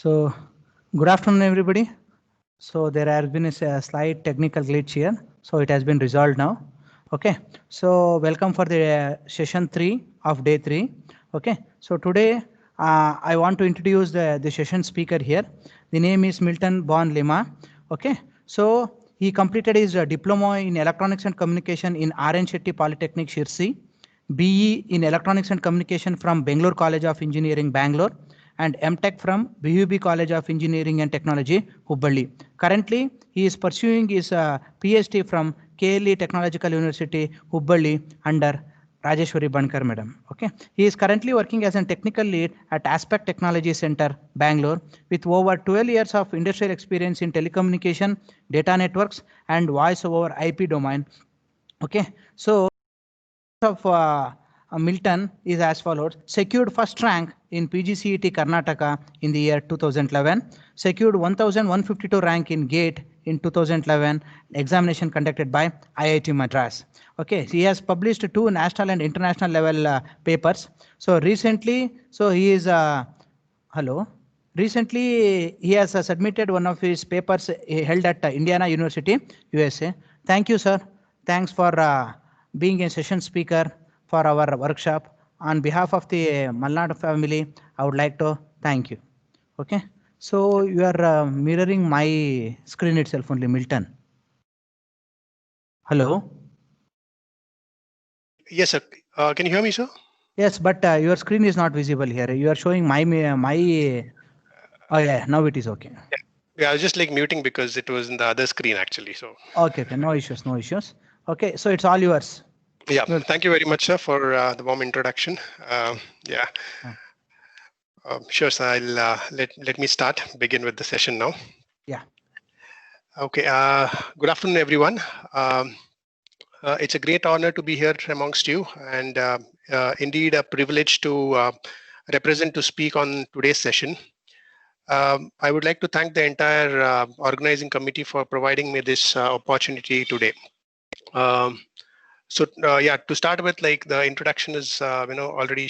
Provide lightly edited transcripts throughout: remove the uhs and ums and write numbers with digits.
So, good afternoon, everybody. So there has been a slight technical glitch here. So it has been resolved now. Okay. So welcome for the session 3 of day 3. Okay. So today I want to introduce the session speaker here. The name is Milton Bon Lima. Okay. So he completed his diploma in electronics and communication in R.N. Shetty Polytechnic, Shirsi. BE in electronics and communication from Bangalore College of Engineering, Bangalore, and MTech from BUB College of Engineering and Technology, Hubballi. Currently, he is pursuing his PhD from KLE Technological University, Hubballi, under Rajeshwari Bankar Madam. Okay, he is currently working as a technical lead at Aspect Technology Center, Bangalore, with over 12 years of industrial experience in telecommunication, data networks, and voice over IP domain. Okay, so of Milton is as follows: secured first rank in PGCET Karnataka in the year 2011, secured 1152 rank in GATE in 2011, examination conducted by IIT Madras. Okay, he has published 2 national and international level papers. So recently, he is hello. Recently, he has submitted one of his papers held at Indiana University, USA. Thank you, sir. Thanks for being a session speaker for our workshop. On behalf of the Malnad family, I would like to thank you. Okay. So you are mirroring my screen itself only, Milton. Hello. Yes, sir. Can you hear me, sir? Yes, but your screen is not visible here. You are showing my. Oh yeah, now it is okay. Yeah, I was just like muting because it was in the other screen actually. So. Okay, no issues, no issues. Okay, so it's all yours. Yeah, thank you very much, sir, for the warm introduction. Yeah. Sure, sir. I'll let me begin with the session now. Yeah. Okay. Good afternoon, everyone. It's a great honor to be here amongst you, and indeed a privilege to to speak on today's session. I would like to thank the entire organizing committee for providing me this opportunity today. So yeah, to start with, like the introduction is already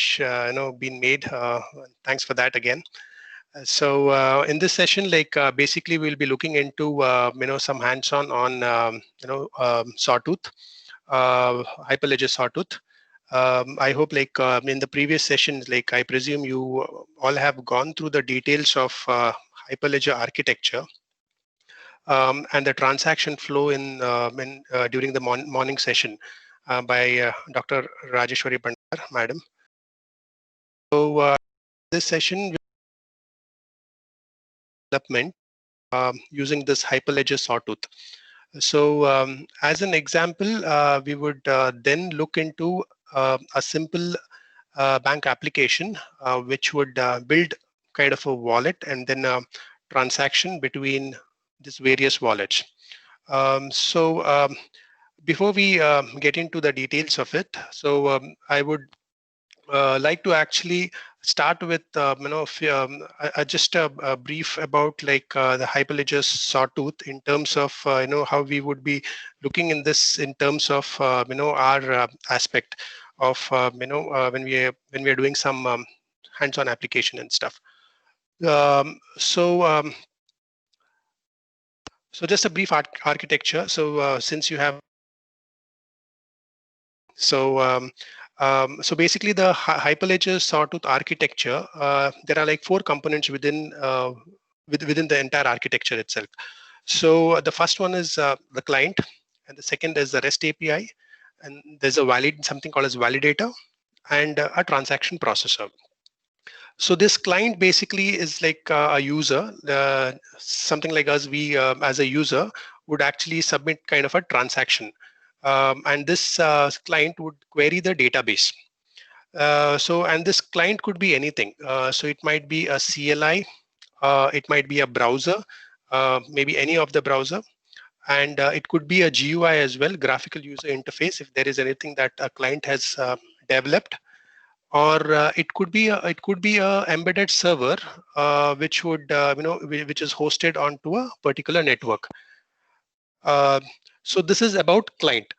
been made. Thanks for that again. So in this session, basically we'll be looking into some hands-on on Sawtooth, Hyperledger Sawtooth. I hope in the previous sessions, I presume you all have gone through the details of Hyperledger architecture and the transaction flow during the morning session by Dr. Rajeshwari Bandar, Madam. So this session development using this Hyperledger Sawtooth. So as an example, we would then look into a simple bank application which would build kind of a wallet and then a transaction between these various wallets. Before we get into the details of it, so I would like to actually start with just a brief about the Hyperledger Sawtooth in terms of how we would be looking in this in terms of our aspect of when we are doing some hands-on application and stuff. So just a brief architecture. So since you have so basically the Hyperledger Sawtooth architecture, there are like 4 components within the entire architecture itself. So the first one is the client, and the second is the REST API, and there's something called as validator, and a transaction processor. So this client basically is like a user, something like us. We as a user would actually submit kind of a transaction. And this client would query the database. And this client could be anything. So it might be a CLI, it might be a browser, maybe any of the browser, and it could be a GUI as well, graphical user interface, if there is anything that a client has developed, or it could be a embedded server which would which is hosted onto a particular network. So this is about client.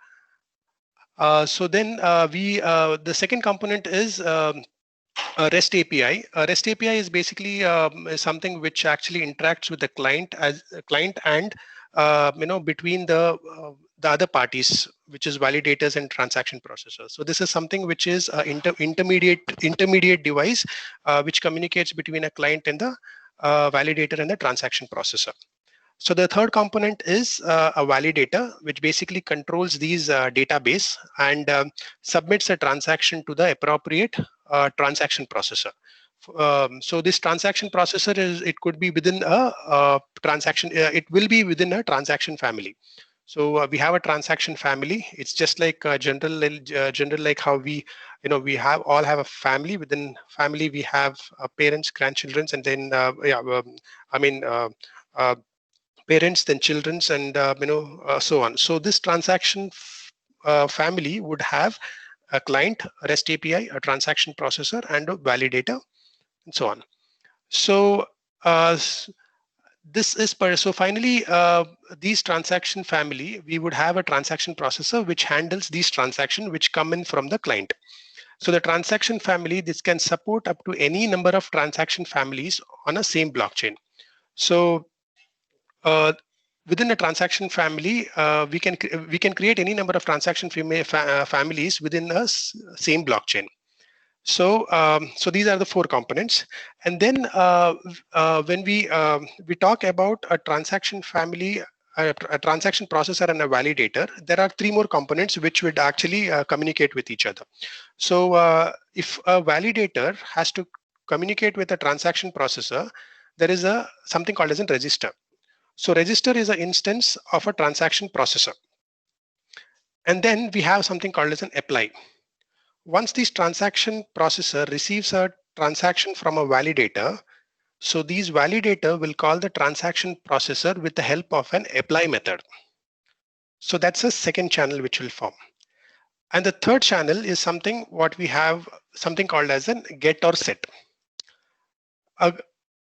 So then the second component is REST API. REST API is basically is something which actually interacts with the client as a client and between the other parties, which is validators and transaction processors. So this is something which is an intermediate device which communicates between a client and the validator and the transaction processor. So the third component is a validator, which basically controls these database and submits a transaction to the appropriate transaction processor. So this transaction processor it could be within a transaction. It will be within a transaction family. So we have a transaction family. It's just like general like how we all have a family. Within family we have parents, grandchildren, and then parents, then children's, and so on. So this transaction family would have a client, a REST API, a transaction processor, and a validator, and so on. So so finally, these transaction family, we would have a transaction processor which handles these transactions which come in from the client. So the transaction family, this can support up to any number of transaction families on a same blockchain. So within a transaction family, we can create any number of transaction families within a same blockchain. So so these are the four components. And then when we talk about a transaction family, a transaction processor, and a validator, there are three more components which would actually communicate with each other. So if a validator has to communicate with a transaction processor, there is something called as a register. So register is an instance of a transaction processor. And then we have something called as an apply. Once this transaction processor receives a transaction from a validator, so these validator will call the transaction processor with the help of an apply method. So that's a second channel which will form. And the third channel is something what we have something called as an get or set.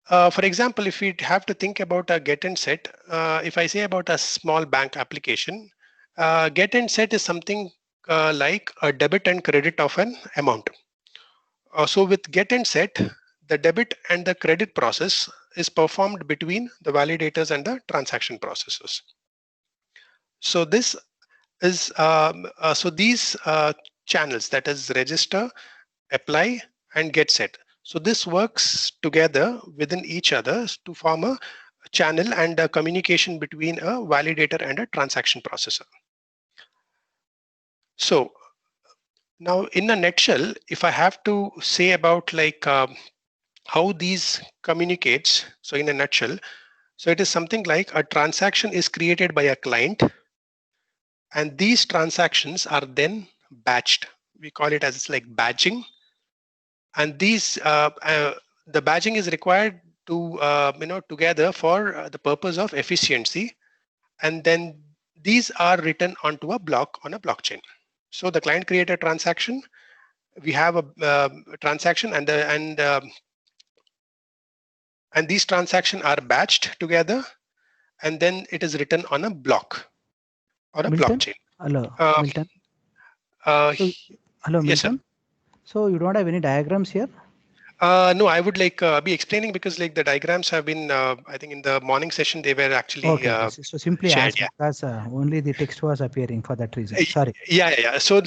For example, if we have to think about a get and set, if I say about a small bank application, get and set is something like a debit and credit of an amount. So with get and set, the debit and the credit process is performed between the validators and the transaction processors. So this is so these channels, that is register, apply, and get set. So this works together within each other to form a channel and a communication between a validator and a transaction processor. So now in a nutshell, if I have to say about like how these communicates, so in a nutshell, so it is something like a transaction is created by a client, and these transactions are then batched. We call it as like badging. And these the badging is required to together for the purpose of efficiency, and then these are written onto a block on a blockchain. So the client created a transaction, we have a transaction, and these transactions are batched together, and then it is written on a block or a Milton? blockchain. Hello, Milton. Hello, yes, Milton. sir. So you don't have any diagrams here? No, I would like be explaining because like the diagrams have been, I think in the morning session, they were actually Okay. So simply shared, ask because only the text was appearing for that reason. Sorry. Yeah. So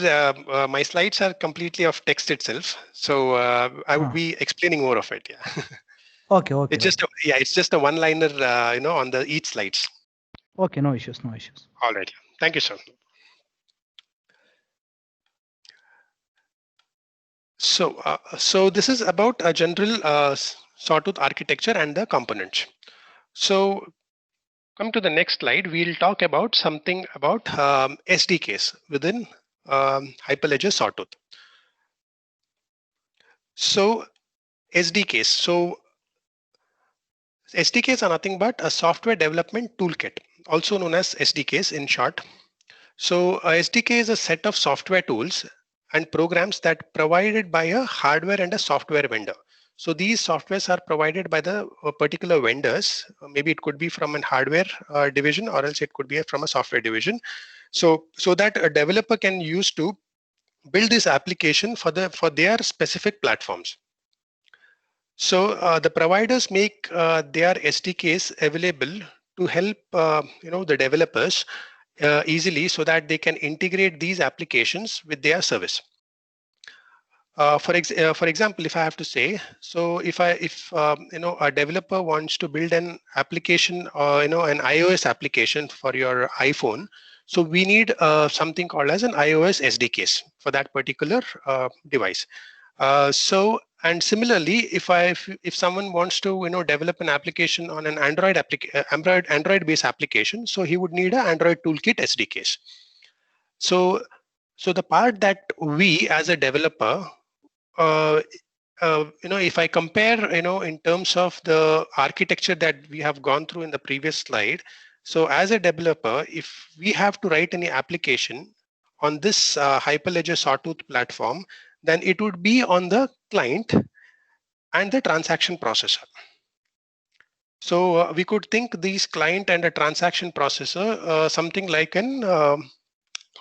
my slides are completely of text itself. So I would be explaining more of it. Yeah. Okay. It's just it's just a one-liner, on the each slides. Okay. No issues. No issues. All right. Thank you, sir. So, so this is about a general sawtooth architecture and the components. So, come to the next slide. We'll talk about something about SDKs within Hyperledger Sawtooth. So, SDKs. So, SDKs are nothing but a software development toolkit, also known as SDKs in short. So, a SDK is a set of software tools and programs that provided by a hardware and a software vendor. So these softwares are provided by the particular vendors. Maybe it could be from a hardware division, or else it could be from a software division. So that a developer can use to build this application for their specific platforms. So the providers make their SDKs available to help the developers easily, so that they can integrate these applications with their service. For example, if I have to say, so if a developer wants to build an application, an iOS application for your iPhone, so we need something called as an iOS SDKs for that particular device. And similarly, if someone wants to develop an application on an Android based application, so he would need an Android Toolkit SDKs. So the part that we as a developer, if I compare, in terms of the architecture that we have gone through in the previous slide. So as a developer, if we have to write any application on this Hyperledger Sawtooth platform, then it would be on the client and the transaction processor. So we could think these client and a transaction processor, something like an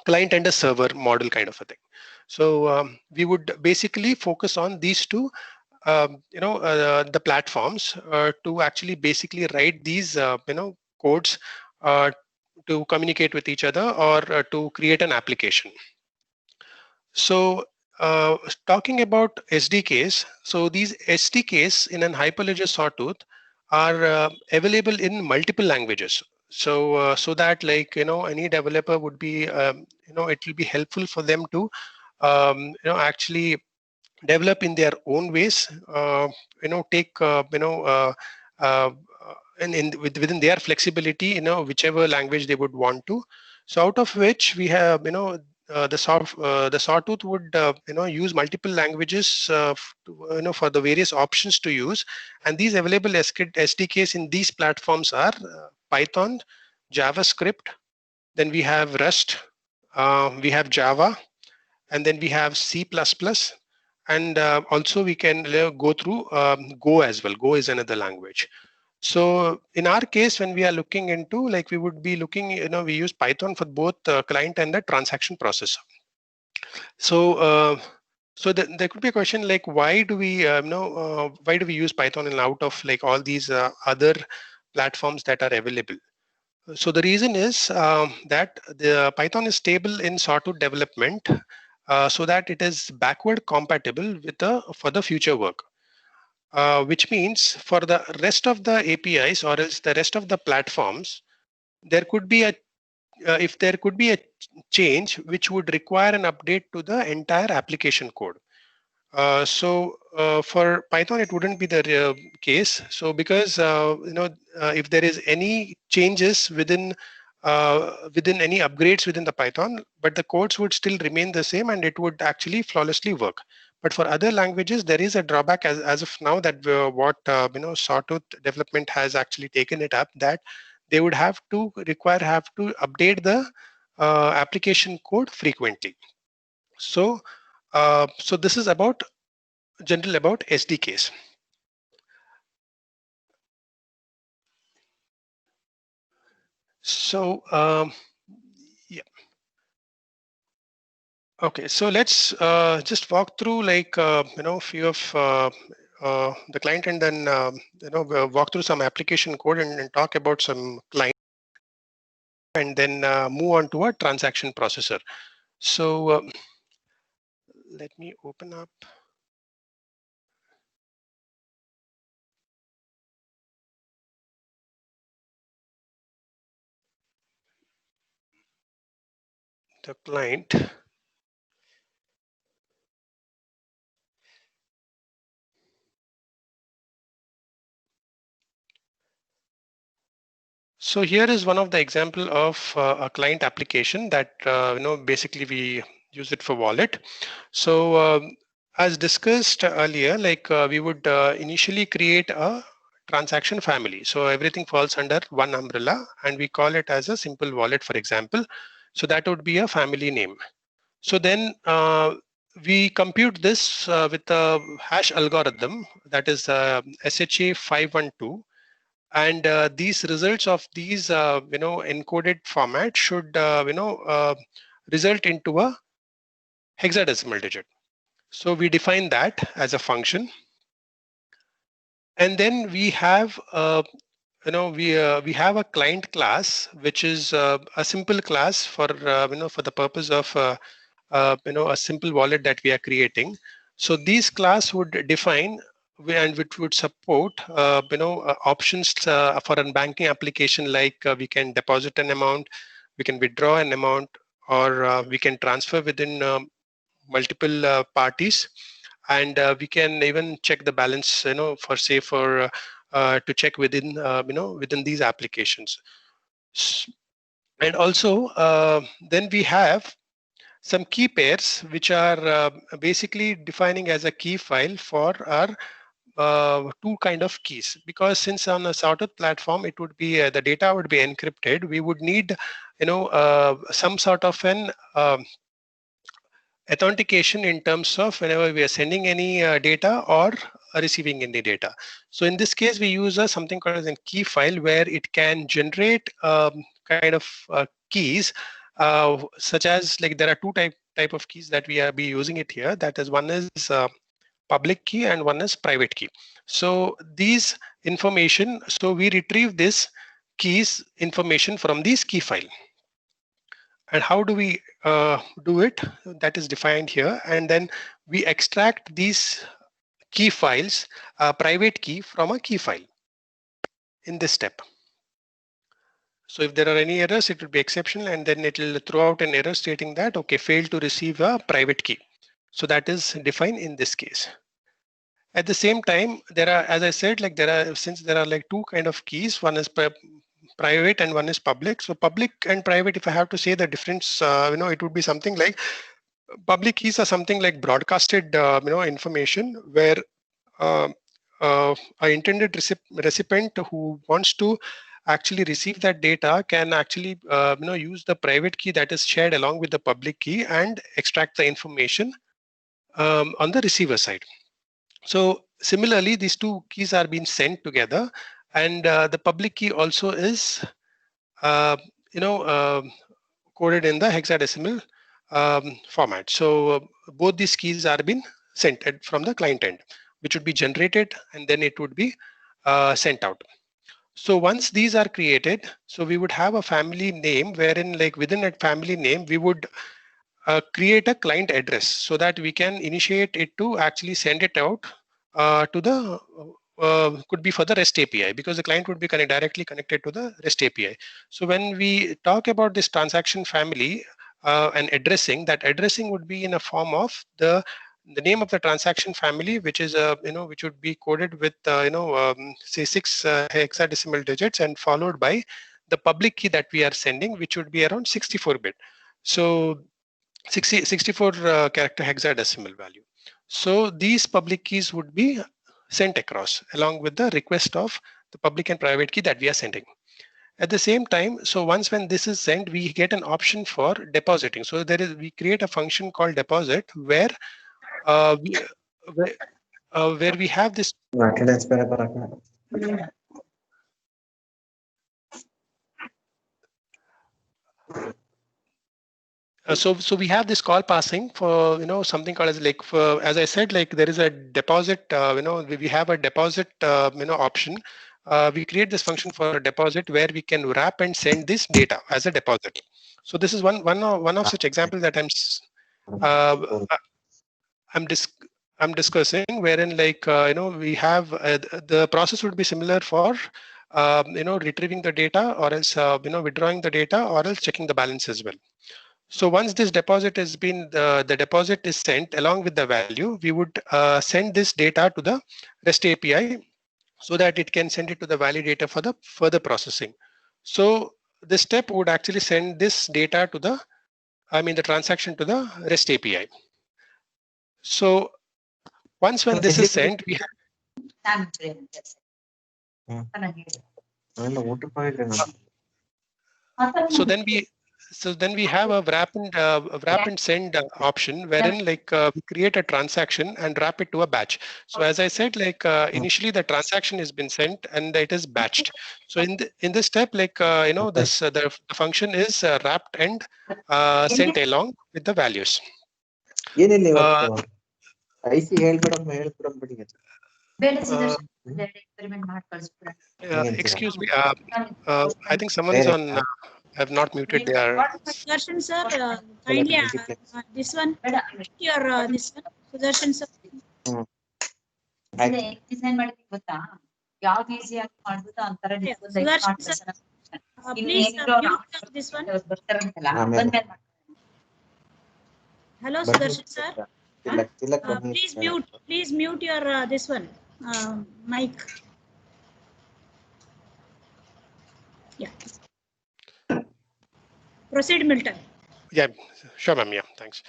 client and a server model kind of a thing. So we would basically focus on these two, the platforms to actually basically write these, codes to communicate with each other, or to create an application. So talking about SDKs, so these SDKs in an Hyperledger Sawtooth are available in multiple languages. So that, like, any developer would be, it will be helpful for them to, actually develop in their own ways, take, within their flexibility, whichever language they would want to. So out of which we have, the Sawtooth would, use multiple languages, for the various options to use. And these available SDKs in these platforms are Python, JavaScript, then we have Rust, we have Java, and then we have C++. And also we can go through Go as well. Go is another language. So in our case, when we are looking into, like, we would be looking, we use Python for both the client and the transaction processor. So there could be a question like, why do we why do we use Python and out of like all these other platforms that are available? So the reason is that the Python is stable in Sawtooth development, so that it is backward compatible with for the future work. Which means for the rest of the APIs, or else the rest of the platforms, there could be a if there could be a change which would require an update to the entire application code. So for Python, it wouldn't be the case. So because if there is any changes within any upgrades within the Python, but the codes would still remain the same, and it would actually flawlessly work. But for other languages, there is a drawback as of now, that what Sawtooth development has actually taken it up, that they would have to update the application code frequently. So this is about general about SDKs. So yeah. Okay, so let's just walk through, like, few of the client, and then we'll walk through some application code, and talk about some client, and then move on to a transaction processor. So let me open up. The client. So here is one of the example of a client application that basically we use it for wallet. So as discussed earlier, like we would initially create a transaction family. So everything falls under one umbrella, and we call it as a simple wallet, for example. So that would be a family name. So then we compute this with a hash algorithm, that is SHA-512. And these results of these encoded format should result into a hexadecimal digit. So we define that as a function, And then we have we have a client class, which is a simple class for for the purpose of a simple wallet that we are creating. So these class would define and which would support options for a banking application, like we can deposit an amount, we can withdraw an amount, or we can transfer within multiple parties, and we can even check the balance, for say for to check within within these applications. And also then we have some key pairs, which are basically defining as a key file for our two kind of keys, because since on a Sawtooth platform it would be the data would be encrypted, we would need some sort of an authentication in terms of whenever we are sending any data or receiving any data. So in this case, we use something called as a key file, where it can generate kind of keys, such as, like, there are two type of keys that we are be using it here. That is, one is public key and one is private key. So these information, so we retrieve this keys information from this key file. And how do we do it? That is defined here. And then we extract these key files, private key from a key file in this step. So if there are any errors, it will be exceptional, and then it will throw out an error stating that, okay, failed to receive a private key. So that is defined in this case. At the same time, there are, as I said, like since there are like two kind of keys, one is private and one is public. So public and private, if I have to say the difference, it would be something like, public keys are something like broadcasted information, where uh, a intended recipient who wants to actually receive that data can actually use the private key that is shared along with the public key and extract the information on the receiver side. So similarly, these two keys are being sent together, and the public key also is uh, coded in the hexadecimal format. So both these keys are being sent from the client end, which would be generated, and then it would be sent out. So once these are created, so we would have a family name, wherein, like, within that family name, we would create a client address, so that we can initiate it to actually send it out to the could be for the REST API, because the client would be directly connected to the REST API. So when we talk about this transaction family and addressing, that addressing would be in a form of the name of the transaction family, which is which would be coded with say 6 hexadecimal digits, and followed by the public key that we are sending, which would be around 64-bit. So 64 character hexadecimal value. So these public keys would be sent across along with the request of the public and private key that we are sending. At the same time, so once when this is sent, we get an option for depositing. So we create a function called deposit, where we where we have this. So we have this call passing for something called as, like, for, as I said, like, there is a deposit, we have a deposit option. We create this function for a deposit, where we can wrap and send this data as a deposit. So this is one of such examples that I'm discussing, wherein, like, we have the process would be similar for retrieving the data, or else withdrawing the data, or else checking the balance as well. So once this deposit has been, the deposit is sent along with the value, we would send this data to the REST API, so that it can send it to the validator for the further processing. So this step would actually send this data to the transaction to the REST API. So once when this is sent, we have. So then we have a wrap and send option, wherein, like, we create a transaction and wrap it to a batch. So as I said, like, initially the transaction has been sent and it is batched. So in this step, like, the function is wrapped and sent along with the values. Excuse me. I think someone's on. Have not muted their. Sudarshan sir, kindly this one, your this one, Sudarshan sir. Sudarshan sir, please mute this one. Hello, Sudarshan sir. Please mute your this one mic. Yeah. Proceed, Milton. Yeah, sure, ma'am. Yeah, thanks.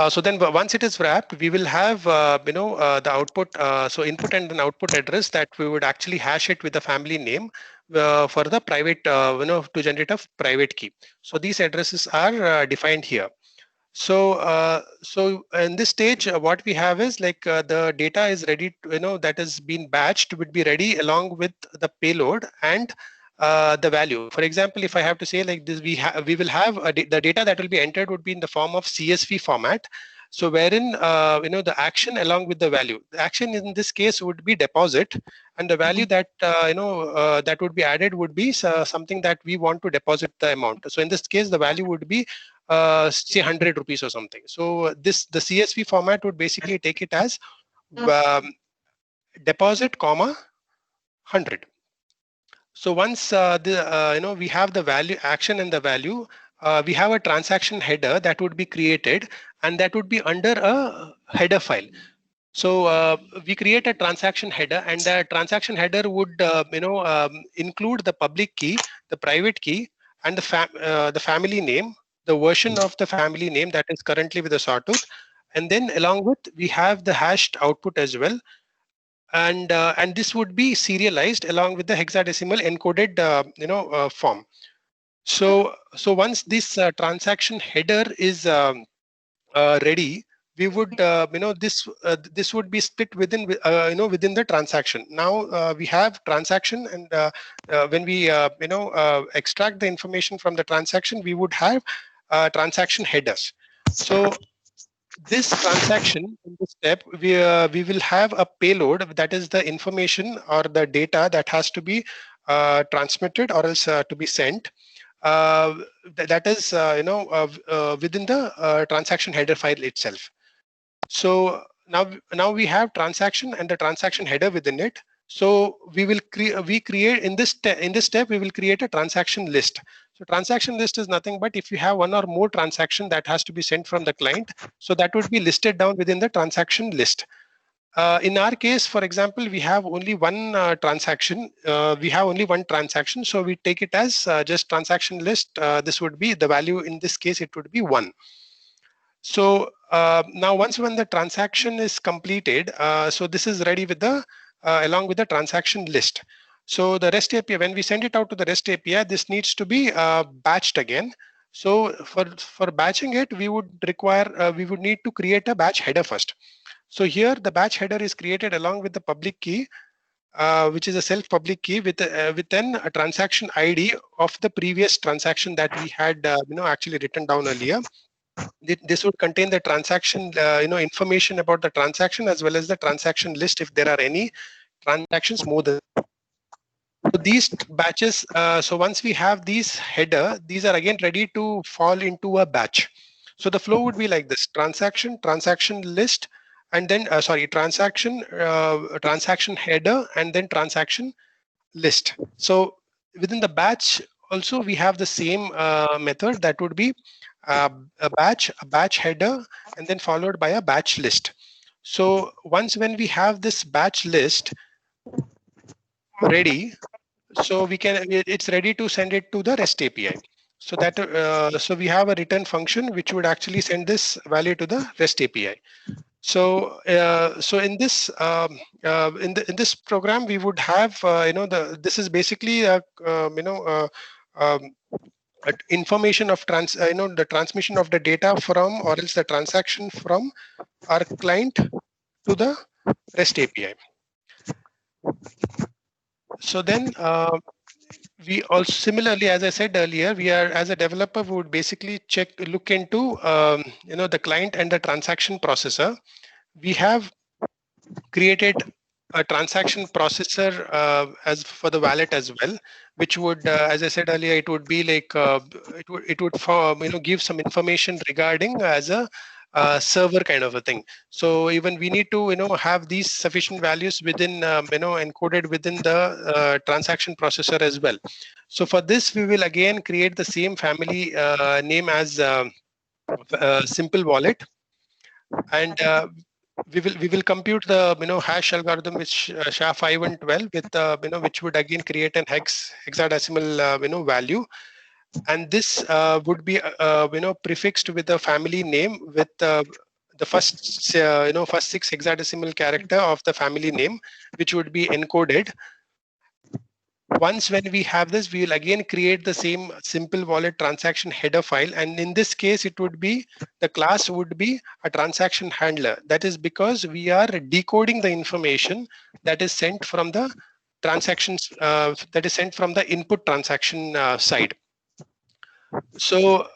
So then once it is wrapped, we will have, the output, so input and an output address that we would actually hash it with the family name for the private, to generate a private key. So these addresses are defined here. So in this stage, what we have is like the data is ready, that is being batched would be ready along with the payload and the value. For example, if I have to say like this, we will have the data that will be entered would be in the form of CSV format. So wherein the action along with the value. The action in this case would be deposit, and the value that that would be added would be something that we want to deposit the amount. So in this case, the value would be say 100 rupees or something. So the CSV format would basically take it as deposit comma 100. So once we have the value action and the value, we have a transaction header that would be created, and that would be under a header file. So we create a transaction header, and the transaction header would include the public key, the private key, and the family name, the version of the family name that is currently with the sawtooth, and then along with we have the hashed output as well. And this would be serialized along with the hexadecimal encoded form. So once this transaction header is ready, we would this would be split within within the transaction. Now we have transaction, and when we extract the information from the transaction, we would have transaction headers. So this transaction, in this step, we will have a payload, that is the information or the data that has to be transmitted or else to be sent. That is within the transaction header file itself. So now we have transaction and the transaction header within it. So we create in this step we will create a transaction list. So transaction list is nothing but if you have one or more transaction that has to be sent from the client, so that would be listed down within the transaction list. In our case, for example, we have only one transaction. We have only one transaction, so we take it as just transaction list. This would be the value. In this case, it would be 1. So now when the transaction is completed, so this is ready with the along with the transaction list. So the REST API, when we send it out to the REST API, this needs to be batched again. So for batching it, we would require we would need to create a batch header first. So here the batch header is created along with the public key, which is a self public key with then a transaction ID of the previous transaction that we had actually written down earlier. This would contain the transaction information about the transaction as well as the transaction list if there are any transactions more than. So these batches, so once we have these header, these are again ready to fall into a batch. So the flow would be like this: transaction list, and then transaction header, and then transaction list. So within the batch also we have the same method, that would be a batch header, and then followed by a batch list. So once when we have this batch list ready, so it's ready to send it to the REST API. So that so we have a return function which would actually send this value to the REST API. So so in this in this program we would have this is basically information of the transmission of the data from, or else the transaction from our client to the REST API. So then we also similarly, as I said earlier, we are as a developer we would basically look into the client and the transaction processor. We have created a transaction processor as for the wallet as well, which would, as I said earlier, it would be like it would give some information regarding as a server kind of a thing. So even we need to have these sufficient values within encoded within the transaction processor as well. So for this, we will again create the same family name as simple wallet, and we will compute the hash algorithm with SHA-5 and 12 with which would again create an hexadecimal value, and this would be prefixed with the family name with the first first 6 hexadecimal character of the family name, which would be encoded. Once when we have this, we will again create the same simple wallet transaction header file, and in this case it would be the class would be a transaction handler. That is because we are decoding the information that is sent from the transactions that is sent from the input transaction side. So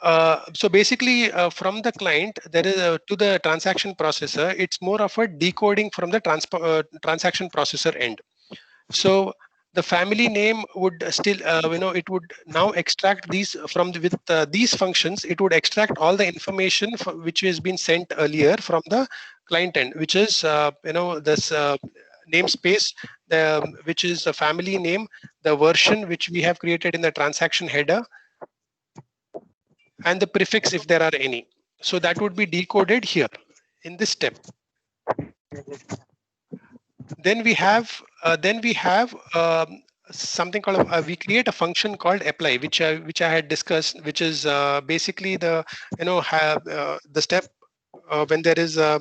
so basically from the client there is to the transaction processor, it's more of a decoding from the transaction processor end. So the family name would still it would now extract these from with these functions. It would extract all the information which has been sent earlier from the client end, which is this namespace, which is the family name, the version which we have created in the transaction header, and the prefix if there are any. So that would be decoded here in this step. Then we have something called we create a function called apply, which I had discussed, which is basically the the step when there is a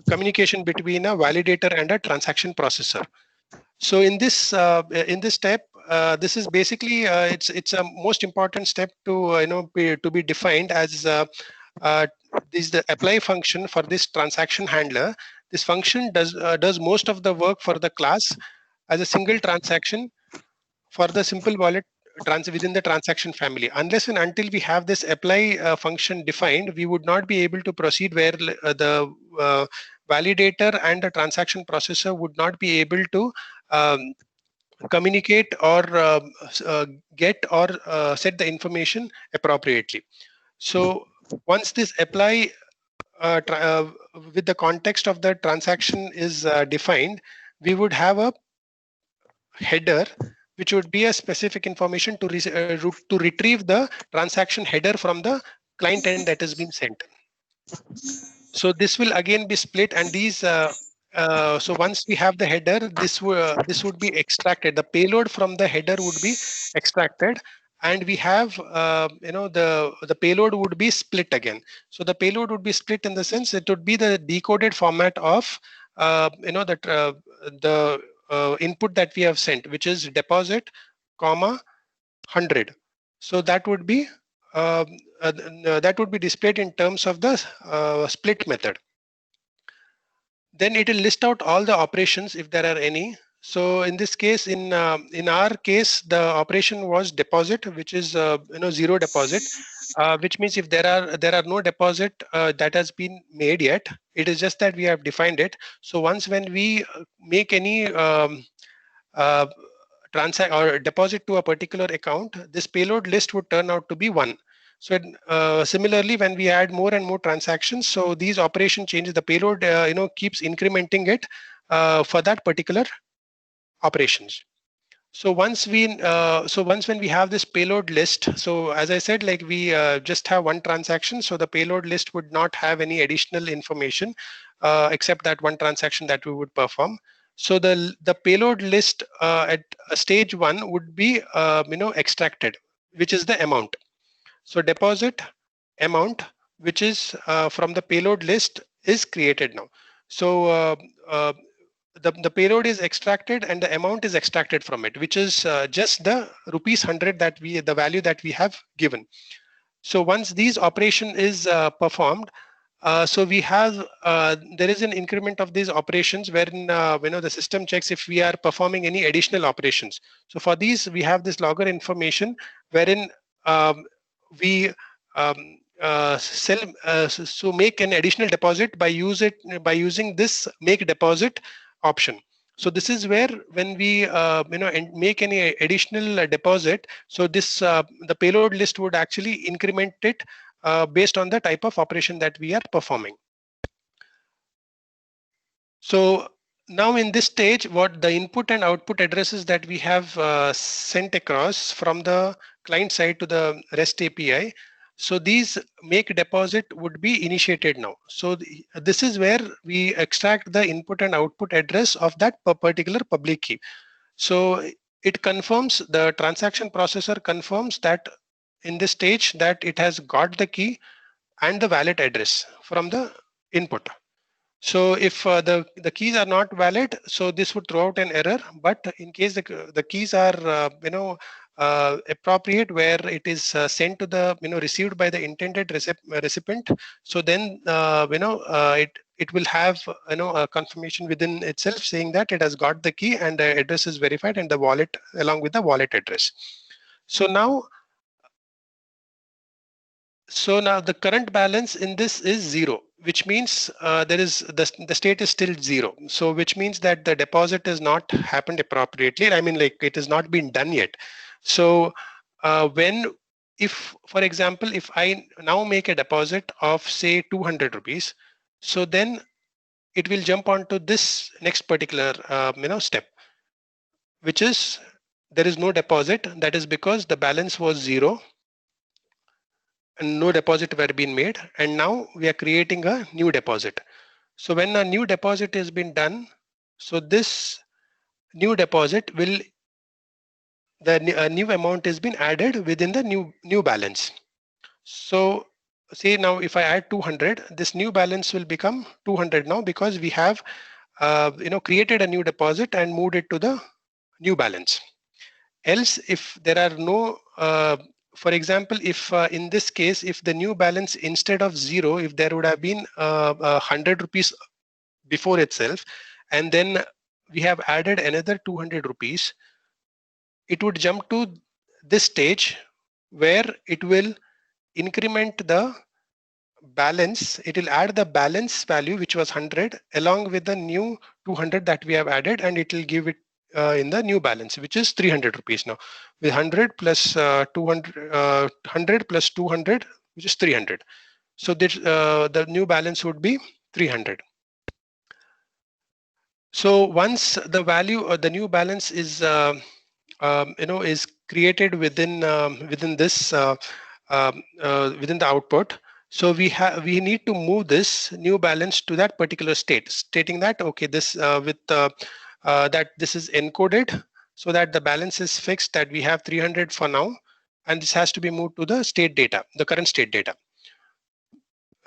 communication between a validator and a transaction processor. So in this step, this is basically it's a most important step to to be defined as this is the apply function for this transaction handler. This function does most of the work for the class as a single transaction for the simple wallet within the transaction family. Unless and until we have this apply function defined, we would not be able to proceed where the validator and the transaction processor would not be able to communicate or get or set the information appropriately. So once this apply with the context of the transaction is defined, we would have a header which would be a specific information to retrieve the transaction header from the client end that has been sent. So this will again be split, and these so once we have the header, this would be extracted. The payload from the header would be extracted, and we have the payload would be split again. So the payload would be split in the sense it would be the decoded format of the input that we have sent, which is deposit, comma 100. So that would be displayed in terms of the split method. Then it will list out all the operations if there are any. So in this case, in our case, the operation was deposit, which is zero deposit, which means if there are no deposit that has been made yet, it is just that we have defined it. So once when we make any transact or deposit to a particular account, this payload list would turn out to be 1. So similarly, when we add more and more transactions, so these operation changes, the payload keeps incrementing it for that particular operations. So once when we have this payload list, so as I said, like we just have one transaction, so the payload list would not have any additional information except that one transaction that we would perform. So the payload list at stage 1 would be extracted, which is the amount. So deposit amount, which is from the payload list, is created now. So the payload is extracted and the amount is extracted from it, which is just the ₹100 that the value that we have given. So once these operation is performed, so we have there is an increment of these operations wherein the system checks if we are performing any additional operations. So for these we have this logger information wherein we so make an additional deposit by using this make deposit option. So this is where when we make any additional deposit, so this the payload list would actually increment it based on the type of operation that we are performing. So now in this stage, what the input and output addresses that we have sent across from the client side to the REST API, so these make deposit would be initiated now. So this is where we extract the input and output address of that particular public key. So it confirms, the transaction processor confirms that in this stage that it has got the key and the valid address from the input. So if the keys are not valid, so this would throw out an error. But in case the keys are appropriate, where it is sent to the received by the intended recipient, so then it will have a confirmation within itself saying that it has got the key and the address is verified and the wallet along with the wallet address. So now the current balance in this is 0, which means there is the state is still 0. So which means that the deposit has not happened appropriately. I mean, like, it has not been done yet. So if, for example, if I now make a deposit of say 200 rupees, so then it will jump onto this next particular step, which is there is no deposit. That is because the balance was 0. And no deposit were being made, and now we are creating a new deposit. So when a new deposit has been done, so this new deposit will, a new amount has been added within the new balance. So say now if I add 200, this new balance will become 200 now, because we have created a new deposit and moved it to the new balance. Else, if there are no for example, if in this case, if the new balance instead of 0, if there would have been 100 rupees before itself, and then we have added another 200 rupees, it would jump to this stage where it will increment the balance. It will add the balance value, which was 100, along with the new 200 that we have added, and it will give it in the new balance, which is 300 rupees now, with 100 plus 200, 100 plus 200, which is 300. So this, the new balance would be 300. So once the value or the new balance is is created within this within the output, so we need to move this new balance to that particular state, stating that okay, this that this is encoded, so that the balance is fixed, that we have 300 for now, and this has to be moved to the state data, the current state data.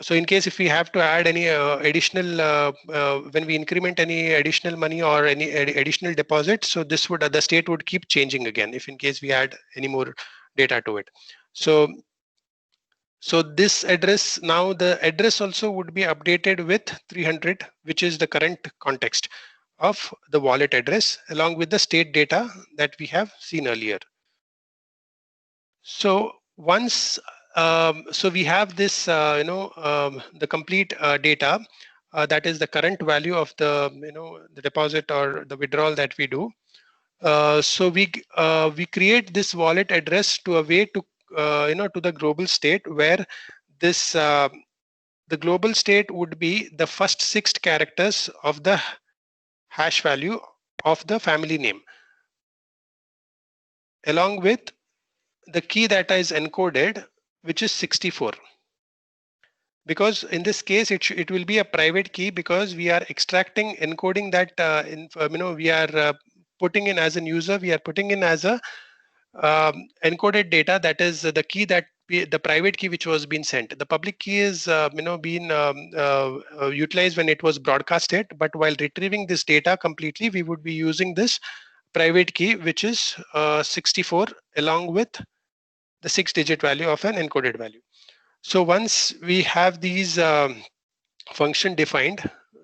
So in case if we have to add any additional, when we increment any additional money or any additional deposit, so this would, the state would keep changing again if in case we add any more data to it. So this address, now the address also would be updated with 300, which is the current context of the wallet address, along with the state data that we have seen earlier. So once so we have this the complete data, that is the current value of the the deposit or the withdrawal that we do. So we create this wallet address to a way to to the global state, where this the global state would be the first 6 characters of the hash value of the family name, along with the key that is encoded, which is 64. Because in this case, it will be a private key, because we are extracting, encoding that we are putting in as a user, we are putting in as a encoded data, that is the key that the private key which was being sent. The public key is being utilized when it was broadcasted, but while retrieving this data completely, we would be using this private key, which is 64, along with the 6-digit value of an encoded value. So once we have these function defined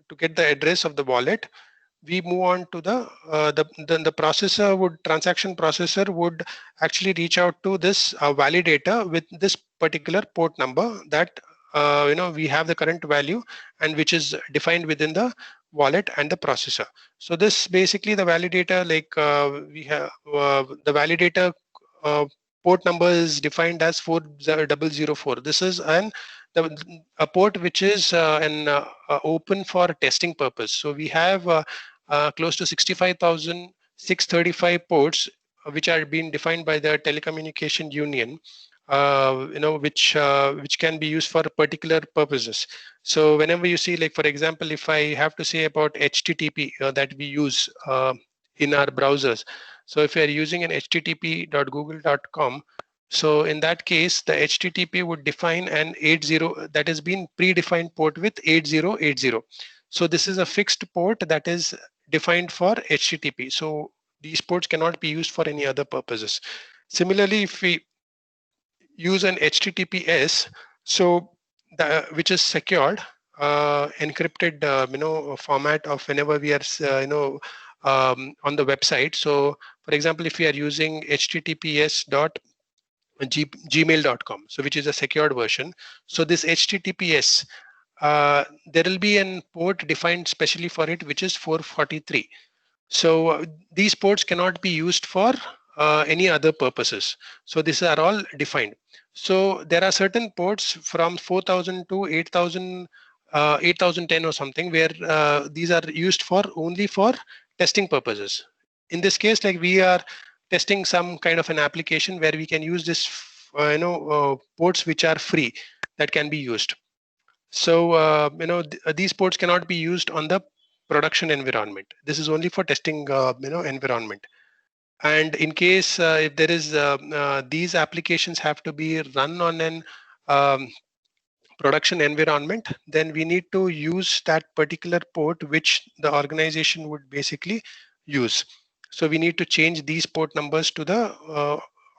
to get the address of the wallet, we move on to the processor would, transaction processor would actually reach out to this validator with this particular port number that we have the current value, and which is defined within the wallet, and the processor. So this basically the validator, like we have the validator port number is defined as 4004. This is a port which is open for testing purpose. So we have close to 65,635 ports which are being defined by the Telecommunication Union, which can be used for particular purposes. So whenever you see, like for example, if I have to say about HTTP that we use in our browsers. So if you are using an http.google.com, so in that case, the HTTP would define an 80 that has been predefined port with 8080. So this is a fixed port that is defined for HTTP. So these ports cannot be used for any other purposes. Similarly, if we use an HTTPS, so which is secured, encrypted, format of whenever we are, on the website. So, for example, if we are using https.gmail.com, so which is a secured version. So this HTTPS, there will be a port defined specially for it, which is 443. So these ports cannot be used for any other purposes. So these are all defined. So there are certain ports from 4000 to 8000, 8010 or something, where these are used for only for testing purposes. In this case, like we are testing some kind of an application where we can use this, ports which are free that can be used. So these ports cannot be used on the production environment. This is only for testing, environment. And in case if there is these applications have to be run on an production environment, then we need to use that particular port which the organization would basically use. So we need to change these port numbers to the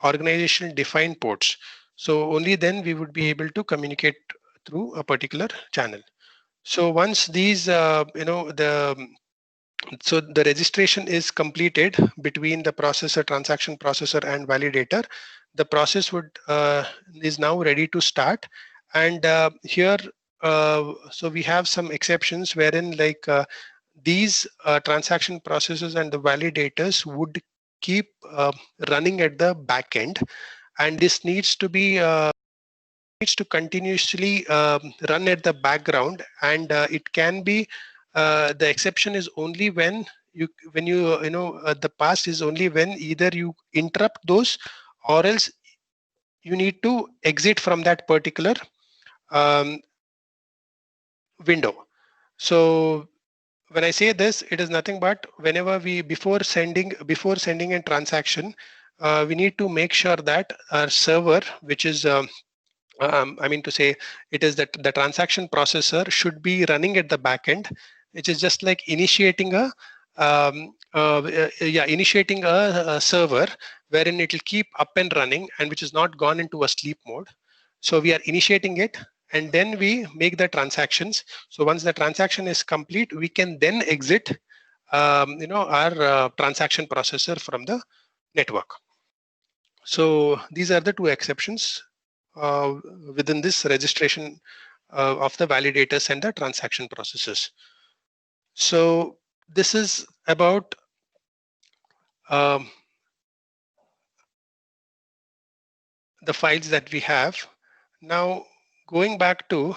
organizational defined ports. So only then we would be able to communicate through a particular channel. So once these, so the registration is completed between the processor, transaction processor, and validator, the process is now ready to start. And here, so we have some exceptions wherein like these transaction processors and the validators would keep running at the back end, and this needs to be needs to continuously run at the background, and it can be the exception is only when the past is only when either you interrupt those or else you need to exit from that particular um, window. So when I say this, it is nothing but whenever we before sending a transaction, we need to make sure that our server, which is I mean to say, it is that the transaction processor should be running at the back end, which is just like initiating a initiating a server wherein it will keep up and running and which is not gone into a sleep mode. So we are initiating it and then we make the transactions. So once the transaction is complete, we can then exit our transaction processor from the network. So these are the two exceptions within this registration of the validators and the transaction processes. So this is about the files that we have. Now going back to,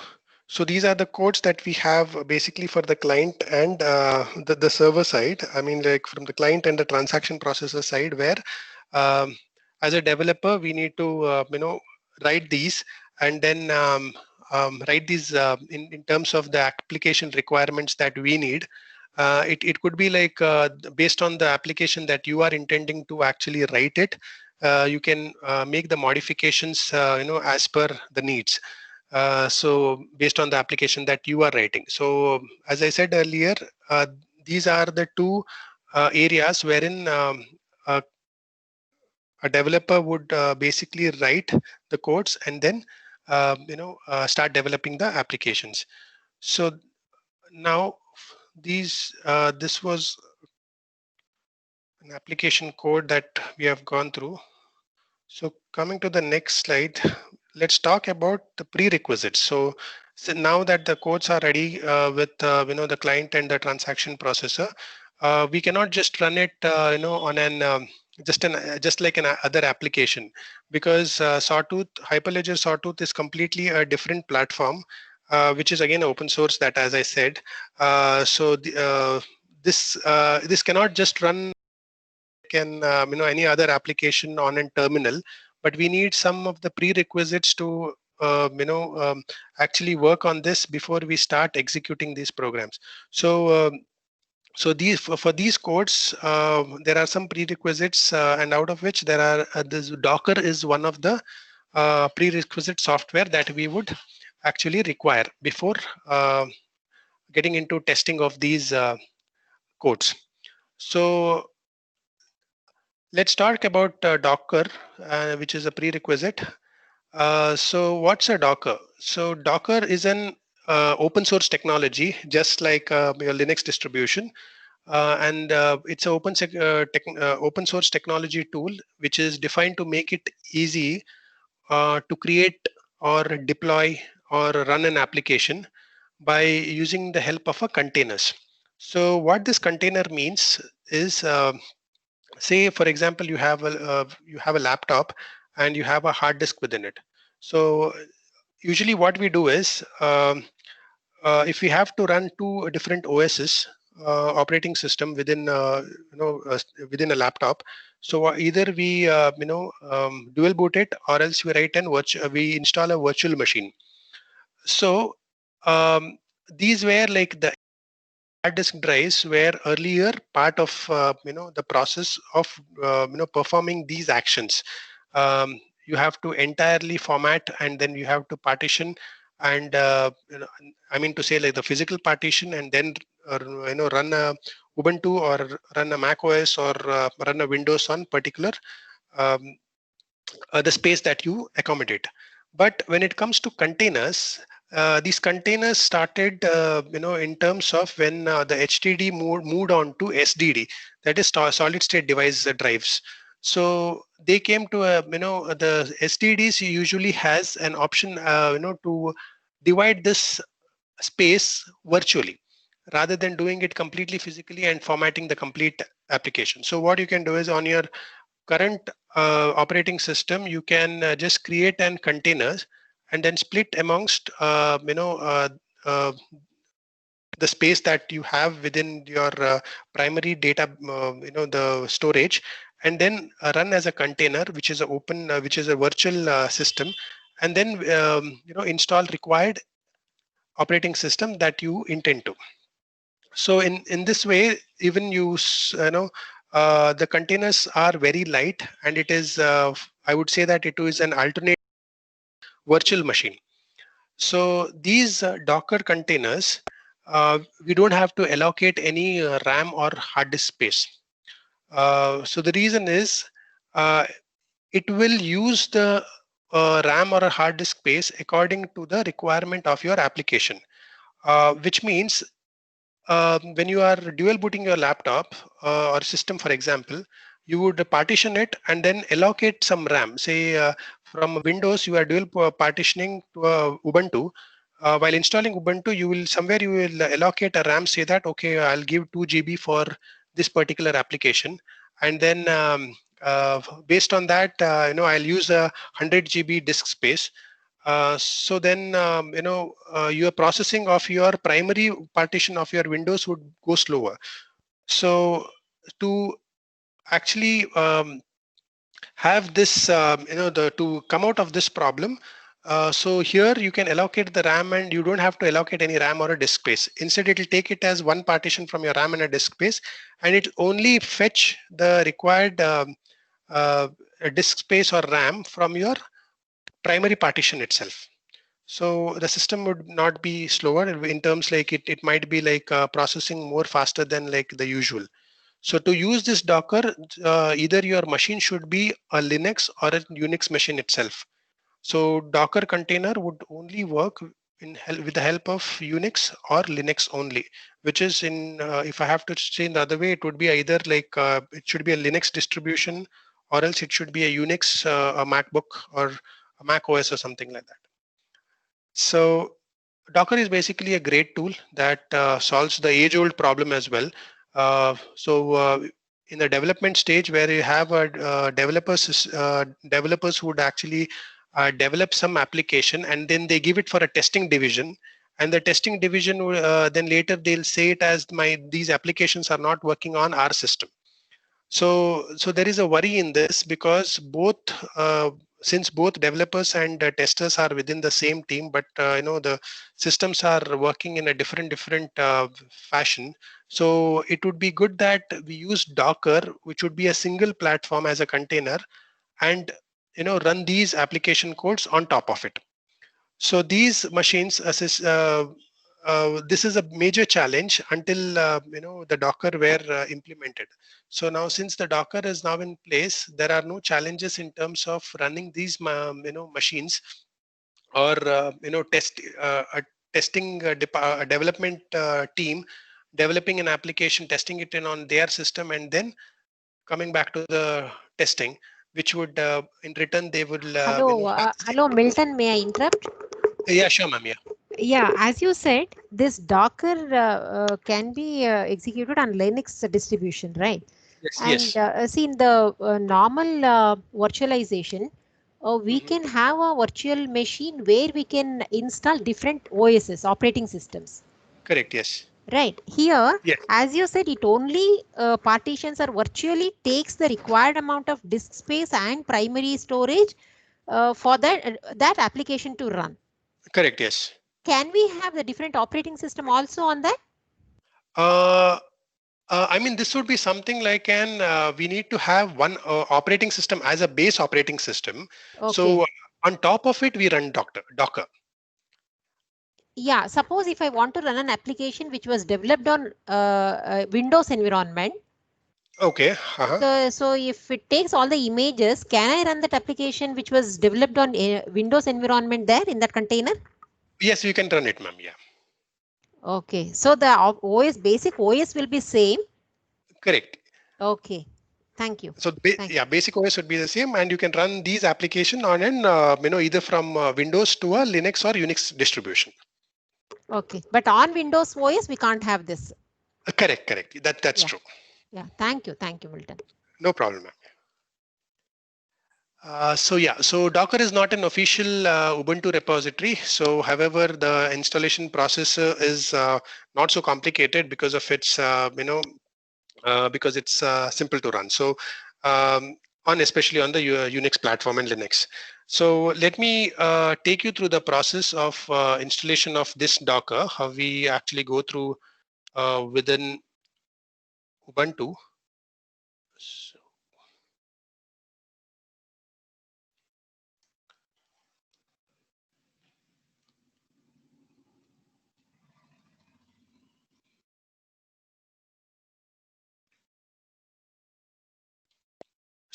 so these are the codes that we have basically for the client and the server side. I mean, like from the client and the transaction processor side, where as a developer we need to write these and then write these in terms of the application requirements that we need. It could be like based on the application that you are intending to actually write it. You can make the modifications as per the needs. So based on the application that you are writing. So as I said earlier, these are the two areas wherein a developer would basically write the codes and then start developing the applications. So now this was an application code that we have gone through. So coming to the next slide, let's talk about the prerequisites. So So now that the codes are ready with the client and the transaction processor, we cannot just run it on an just like an other application, because Sawtooth, Hyperledger Sawtooth is completely a different platform, which is again open source, that as I said. This cannot just run any other application on a terminal, but we need some of the prerequisites to actually work on this before we start executing these programs. So these for these codes, there are some prerequisites, and out of which there are this Docker is one of the prerequisite software that we would actually require before getting into testing of these codes. So let's talk about Docker, which is a prerequisite. So what's a Docker? So Docker is an open source technology, just like your Linux distribution. And it's an open source technology tool, which is defined to make it easy to create or deploy or run an application by using the help of a containers. So what this container means is, say for example, you have a laptop and you have a hard disk within it. So usually what we do is, if we have to run two different OSs, operating system within within a laptop, so either we dual boot it, or else we install a virtual machine. So these were like the hard disk drives were earlier part of the process of performing these actions. You have to entirely format, and then you have to partition, and I mean to say, like the physical partition, and then run a Ubuntu or run a Mac OS or run a Windows on particular um, the space that you accommodate. But when it comes to containers, these containers started, in terms of when the HDD moved on to SDD, that is solid state device drives. So they came to the SDDs usually has an option, to divide this space virtually, rather than doing it completely physically and formatting the complete application. So what you can do is, on your current operating system, you can just create an containers and then split amongst uh, the space that you have within your primary data, the storage, and then run as a container, which is a open, which is a virtual system, and then install required operating system that you intend to. So in this way, even the containers are very light, and it is, I would say that it is an alternate virtual machine. So these Docker containers, we don't have to allocate any RAM or hard disk space. So the reason is, it will use the RAM or a hard disk space according to the requirement of your application, which means when you are dual booting your laptop or system, for example, you would partition it and then allocate some RAM. Say from Windows, you are partitioning to Ubuntu. While installing Ubuntu, you will allocate a RAM. Say that, okay, I'll give 2 GB for this particular application, and then based on that, I'll use a 100 GB disk space. So then, your processing of your primary partition of your Windows would go slower. So to actually have this, to come out of this problem, so here you can allocate the RAM, and you don't have to allocate any RAM or a disk space. Instead, it will take it as one partition from your RAM and a disk space, and it only fetch the required disk space or RAM from your primary partition itself. So the system would not be slower in terms, like it might be like processing more faster than like the usual. So to use this Docker, either your machine should be a Linux or a Unix machine itself. So Docker container would only work with the help of Unix or Linux only, which is in, if I have to say in the other way, it would be either like it should be a Linux distribution, or else it should be a Unix, a MacBook, or a Mac OS or something like that. So Docker is basically a great tool that solves the age-old problem as well. In the development stage, where you have developers who would actually develop some application, and then they give it for a testing division, and the testing division then later they'll say it as these applications are not working on our system. So there is a worry in this because since both developers and testers are within the same team, but the systems are working in a different fashion. So it would be good that we use Docker, which would be a single platform as a container, and run these application codes on top of it. So these machines this is a major challenge until the Docker were implemented. So now, since the Docker is now in place, there are no challenges in terms of running these machines, or a testing a development team developing an application, testing it in on their system, and then coming back to the testing, which would in return they would Hello, Milton. May I interrupt? Yeah, sure, ma'am. Yeah. Yeah, as you said, this Docker can be executed on Linux distribution, right? Yes. And Yes. see, in the normal virtualization, we Mhm. can have a virtual machine where we can install different OSs, operating systems. Correct. Yes. Right. Here, Yes. as you said, it only partitions or virtually takes the required amount of disk space and primary storage for that application to run. Correct. Yes. Can we have the different operating system also on that? I mean, this would be something like we need to have one operating system as a base operating system. Okay. So on top of it, we run Docker. Yeah, suppose if I want to run an application which was developed on Windows environment. Okay. So if it takes all the images, can I run that application which was developed on Windows environment there in that container? Yes, you can run it, ma'am. Yeah. Okay, so the basic OS will be same. Correct. Okay, thank you. So basic OS would be the same, and you can run these application on an either from Windows to a Linux or Unix distribution. Okay, but on Windows OS we can't have this. Correct. That's Yeah. true. Yeah, thank you, Milton. No problem, ma'am. So Docker is not an official Ubuntu repository. So however, the installation process is not so complicated because of its because it's simple to run. So especially on the Unix platform and Linux. So let me take you through the process of installation of this Docker, how we actually go through within Ubuntu. So,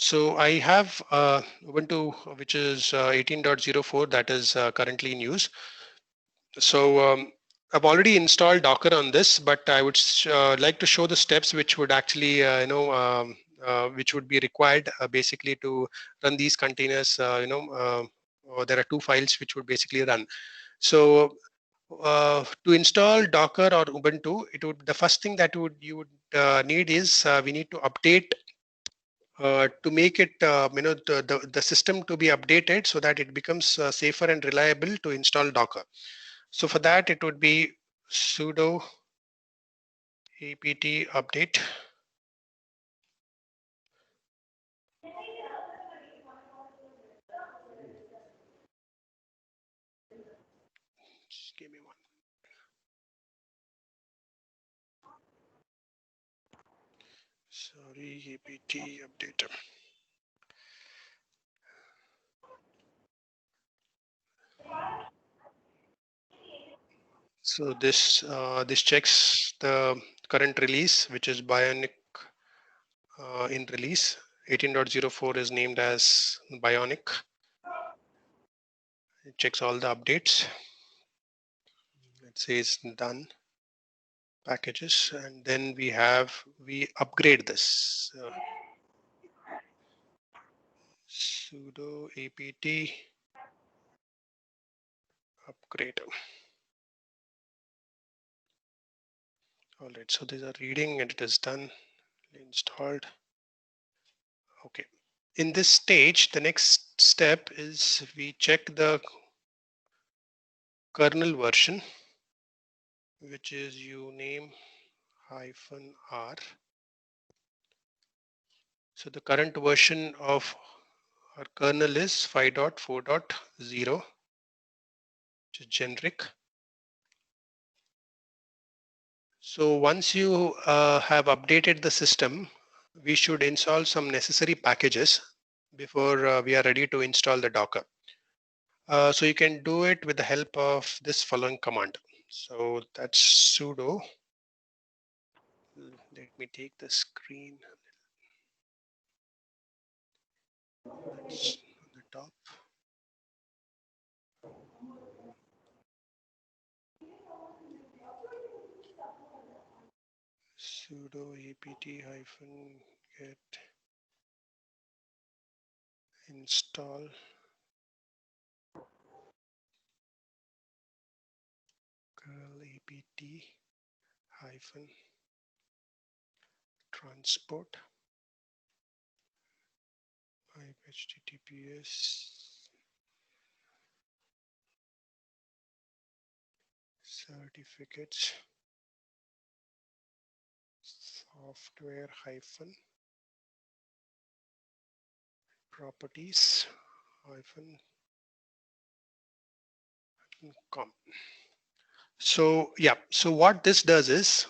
So I have Ubuntu, which is 18.04, that is currently in use. So I've already installed Docker on this, but I would like to show the steps which would actually, which would be required basically to run these containers. There are two files which would basically run. So to install Docker or Ubuntu, the first thing that you would need is we need to update to make it the system to be updated so that it becomes safer and reliable to install Docker. So for that, it would be sudo apt update. Just give me one. Sorry, apt update. So this checks the current release, which is Bionic in release. 18.04 is named as Bionic. It checks all the updates. It says done packages, and then we upgrade this. Sudo apt upgrade. All right, so these are reading and it is done, installed. Okay. In this stage, the next step is we check the kernel version, which is uname-r. So the current version of our kernel is 5.4.0, which is generic. So once you have updated the system, we should install some necessary packages before we are ready to install the Docker. So you can do it with the help of this following command. So that's sudo. Let me take the screen. That's on the top. Sudo apt-get install curl apt-transport https certificates software properties com. So yeah, so what this does is,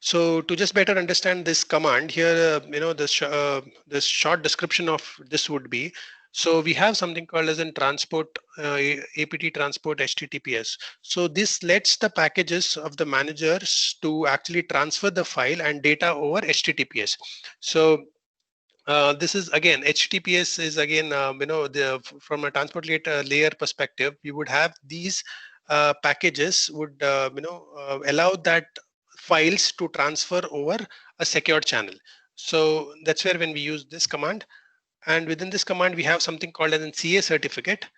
so to just better understand this command here, this short description of this would be, so we have something called as in transport, apt transport HTTPS. So this lets the packages of the managers to actually transfer the file and data over HTTPS. So this is again, HTTPS is again, from a transport layer perspective, we would have these packages would, allow that files to transfer over a secure channel. So that's where when we use this command, and within this command, we have something called as a CA certificate,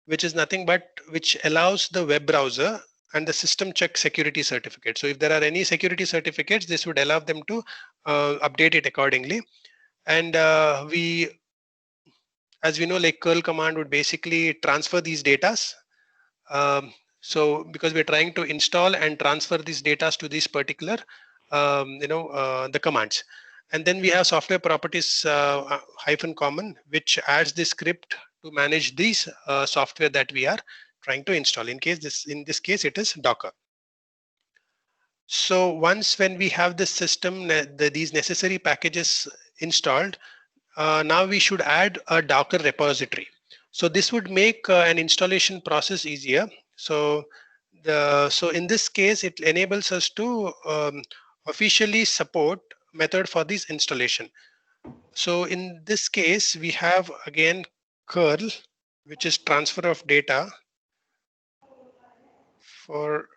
which is nothing but which allows the web browser and the system check security certificate. So if there are any security certificates, this would allow them to update it accordingly. And as we know, like curl command would basically transfer these datas. So because we're trying to install and transfer these datas to these particular, the commands. And then we have software properties -common, which adds the script to manage these software that we are trying to install. In this case, it is Docker. So once when we have this system, these necessary packages installed, now we should add a Docker repository. So this would make an installation process easier. So in this case, it enables us to officially support method for this installation. So in this case, we have again curl, which is transfer of data for,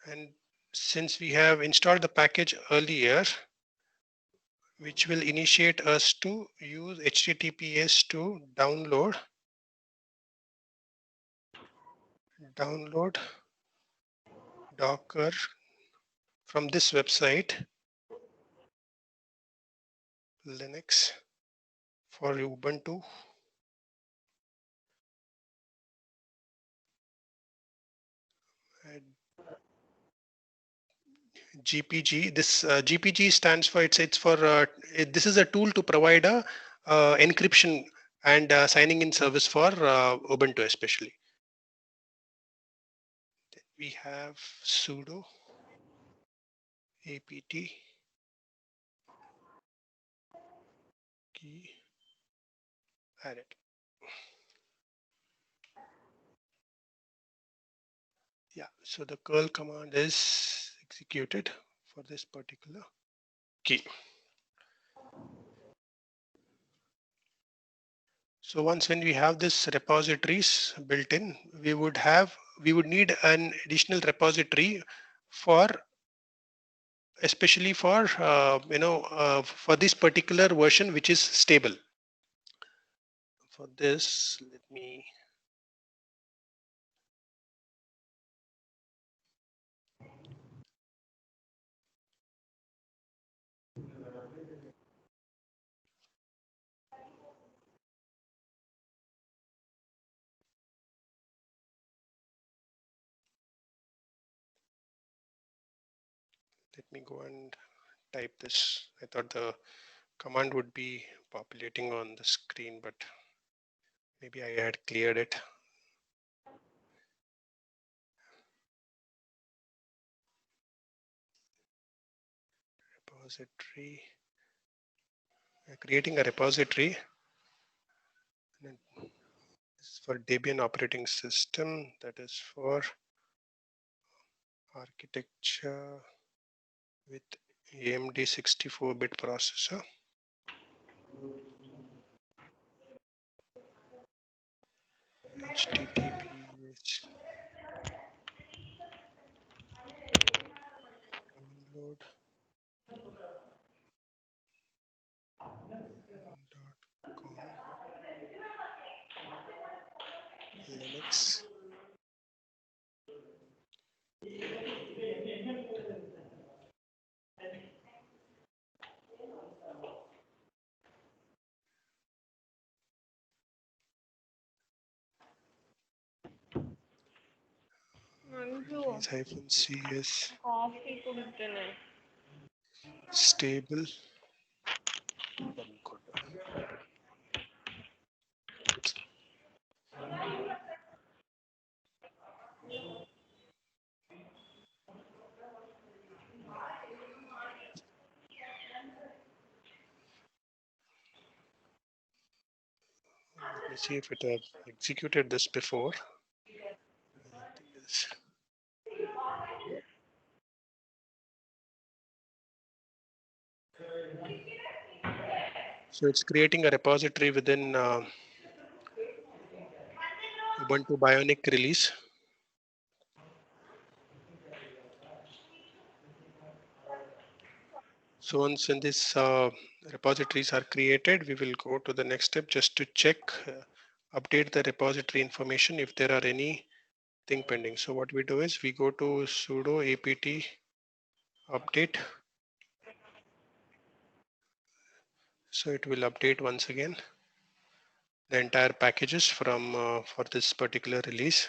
and since we have installed the package earlier, which will initiate us to use HTTPS to download Docker from this website, Linux for Ubuntu. GPG. This GPG stands for it's for this is a tool to provide a encryption and signing in service for Ubuntu especially. Then we have sudo apt key added. Yeah, so the curl command is executed for this particular key. So once when we have this repositories built in, we would need an additional repository for, especially for for this particular version, which is stable. For this, let me me go and type this. I thought the command would be populating on the screen, but maybe I had cleared it. Repository. Creating a repository. And this is for Debian operating system. That is for architecture with AMD 64-bit processor. HTTPS download .com Linux. -CS stable. Let me see if it have executed this before. Yes. So it's creating a repository within Ubuntu Bionic release. So once in this repositories are created, we will go to the next step just to check, update the repository information if there are anything pending. So what we do is we go to sudo apt update. So it will update once again the entire packages from for this particular release.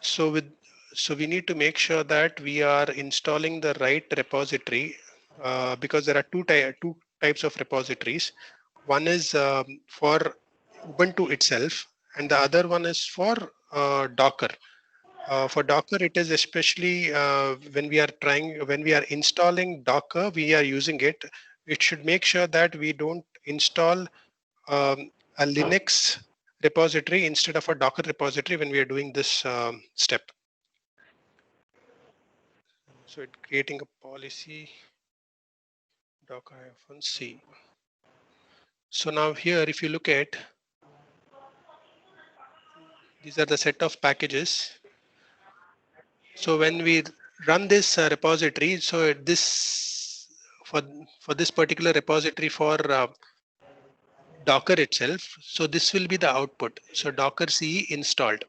So we need to make sure that we are installing the right repository because there are two types of repositories. One is for Ubuntu itself, and the other one is for Docker. For Docker, it is especially when we are installing Docker, we are using it. It should make sure that we don't install a Linux repository instead of a Docker repository when we are doing this step. So it's creating a policy docker-c. So now here, if you look at, these are the set of packages. So when we run this repository, so this for this particular repository for Docker itself, so this will be the output. So Docker C installed.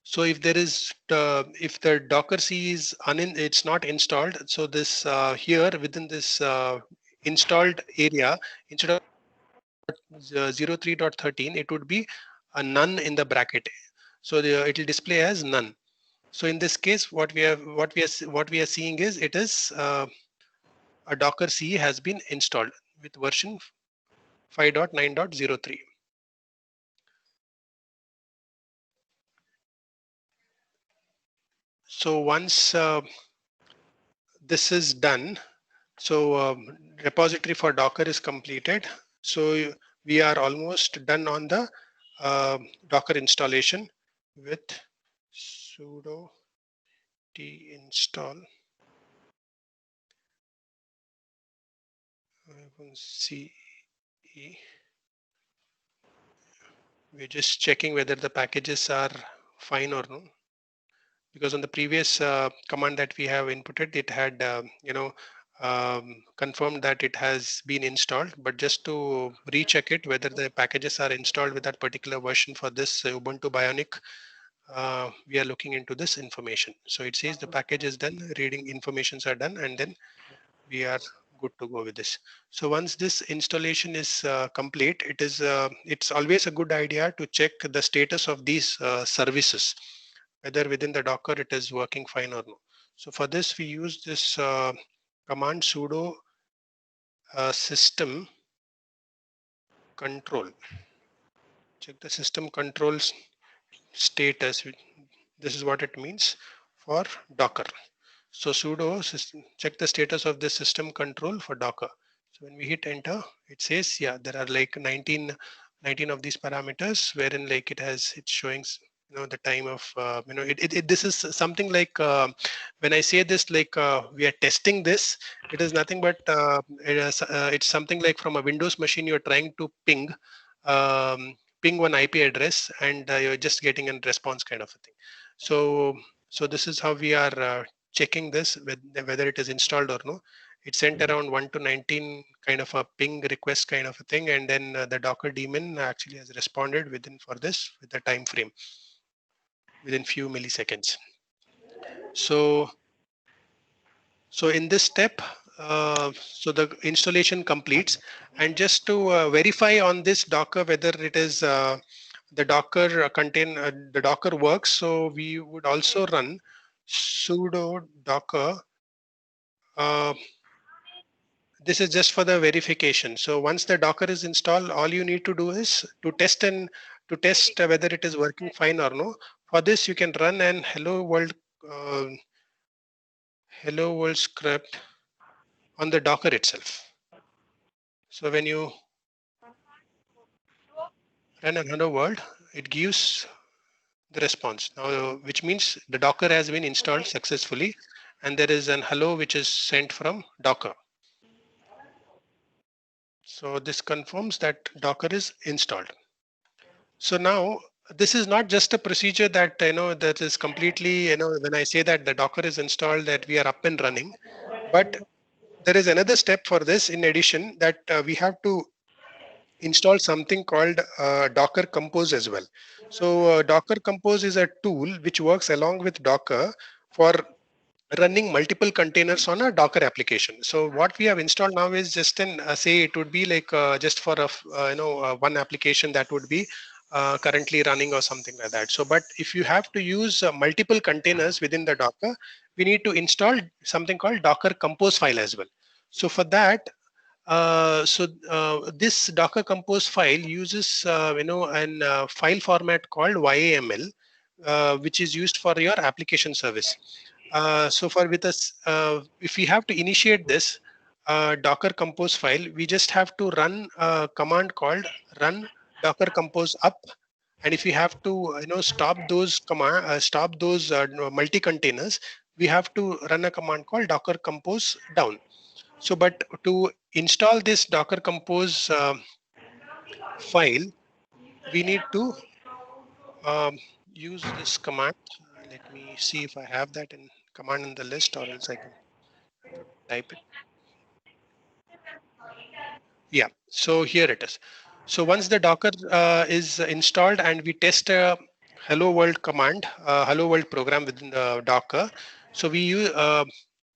So if there is if the Docker C is it's not installed, so this here within this installed area, instead of 03.13, it would be a none in the bracket. So it will display as none. So in this case, what we are seeing is it is a Docker C has been installed with version 5.9.03. So once this is done, so repository for Docker is completed. So we are almost done on the Docker installation with sudo install ce. We're just checking whether the packages are fine or no, because on the previous command that we have inputted, it had confirmed that it has been installed. But just to recheck it, whether the packages are installed with that particular version for this Ubuntu Bionic, we are looking into this information. So it says the package is done, reading informations are done, and then we are good to go with this. So once this installation is complete, it's always a good idea to check the status of these services. whether within the Docker it is working fine or no. So for this, we use this command sudo system control. Check the system controls status. This is what it means for Docker. So sudo system, check the status of this system control for Docker. So when we hit enter, it says, yeah, there are like 19 of these parameters wherein like it's showing, the time of, this is something like, when I say this, like we are testing this, it is nothing but it's something like from a Windows machine, you're trying to ping one IP address, and you're just getting a response kind of a thing. So this is how we are checking this, whether it is installed or no. It sent around 1 to 19 kind of a ping request kind of a thing, and then the Docker daemon actually has responded within for this with the time frame within few milliseconds. So in this step, so the installation completes, and just to verify on this Docker whether it is the Docker the Docker works, so we would also run sudo docker. This is just for the verification. So once the Docker is installed, all you need to do is to test whether it is working fine or no. For this, you can run an hello world script on the Docker itself. So when you run an hello world, it gives the response now, which means the Docker has been installed successfully, and there is an hello which is sent from Docker. So this confirms that Docker is installed. So now this is not just a procedure that that is completely when I say that the Docker is installed, that we are up and running, but there is another step for this. In addition, that we have to install something called Docker Compose as well. So Docker Compose is a tool which works along with Docker for running multiple containers on a Docker application. So what we have installed now is just an say it would be like just for a one application that would be currently running or something like that. So but if you have to use multiple containers within the Docker, we need to install something called Docker Compose file as well. So for that, this Docker Compose file uses an file format called YAML, which is used for your application service. So for with us, if we have to initiate this Docker Compose file, we just have to run a command called run Docker Compose up. And if we have to stop those multi containers, we have to run a command called Docker Compose down. So but to install this Docker Compose file, we need to use this command. Let me see if I have that in command in the list, or else I can type it. Yeah, so here it is. So once the Docker is installed and we test a hello world command, hello world program within the Docker, so we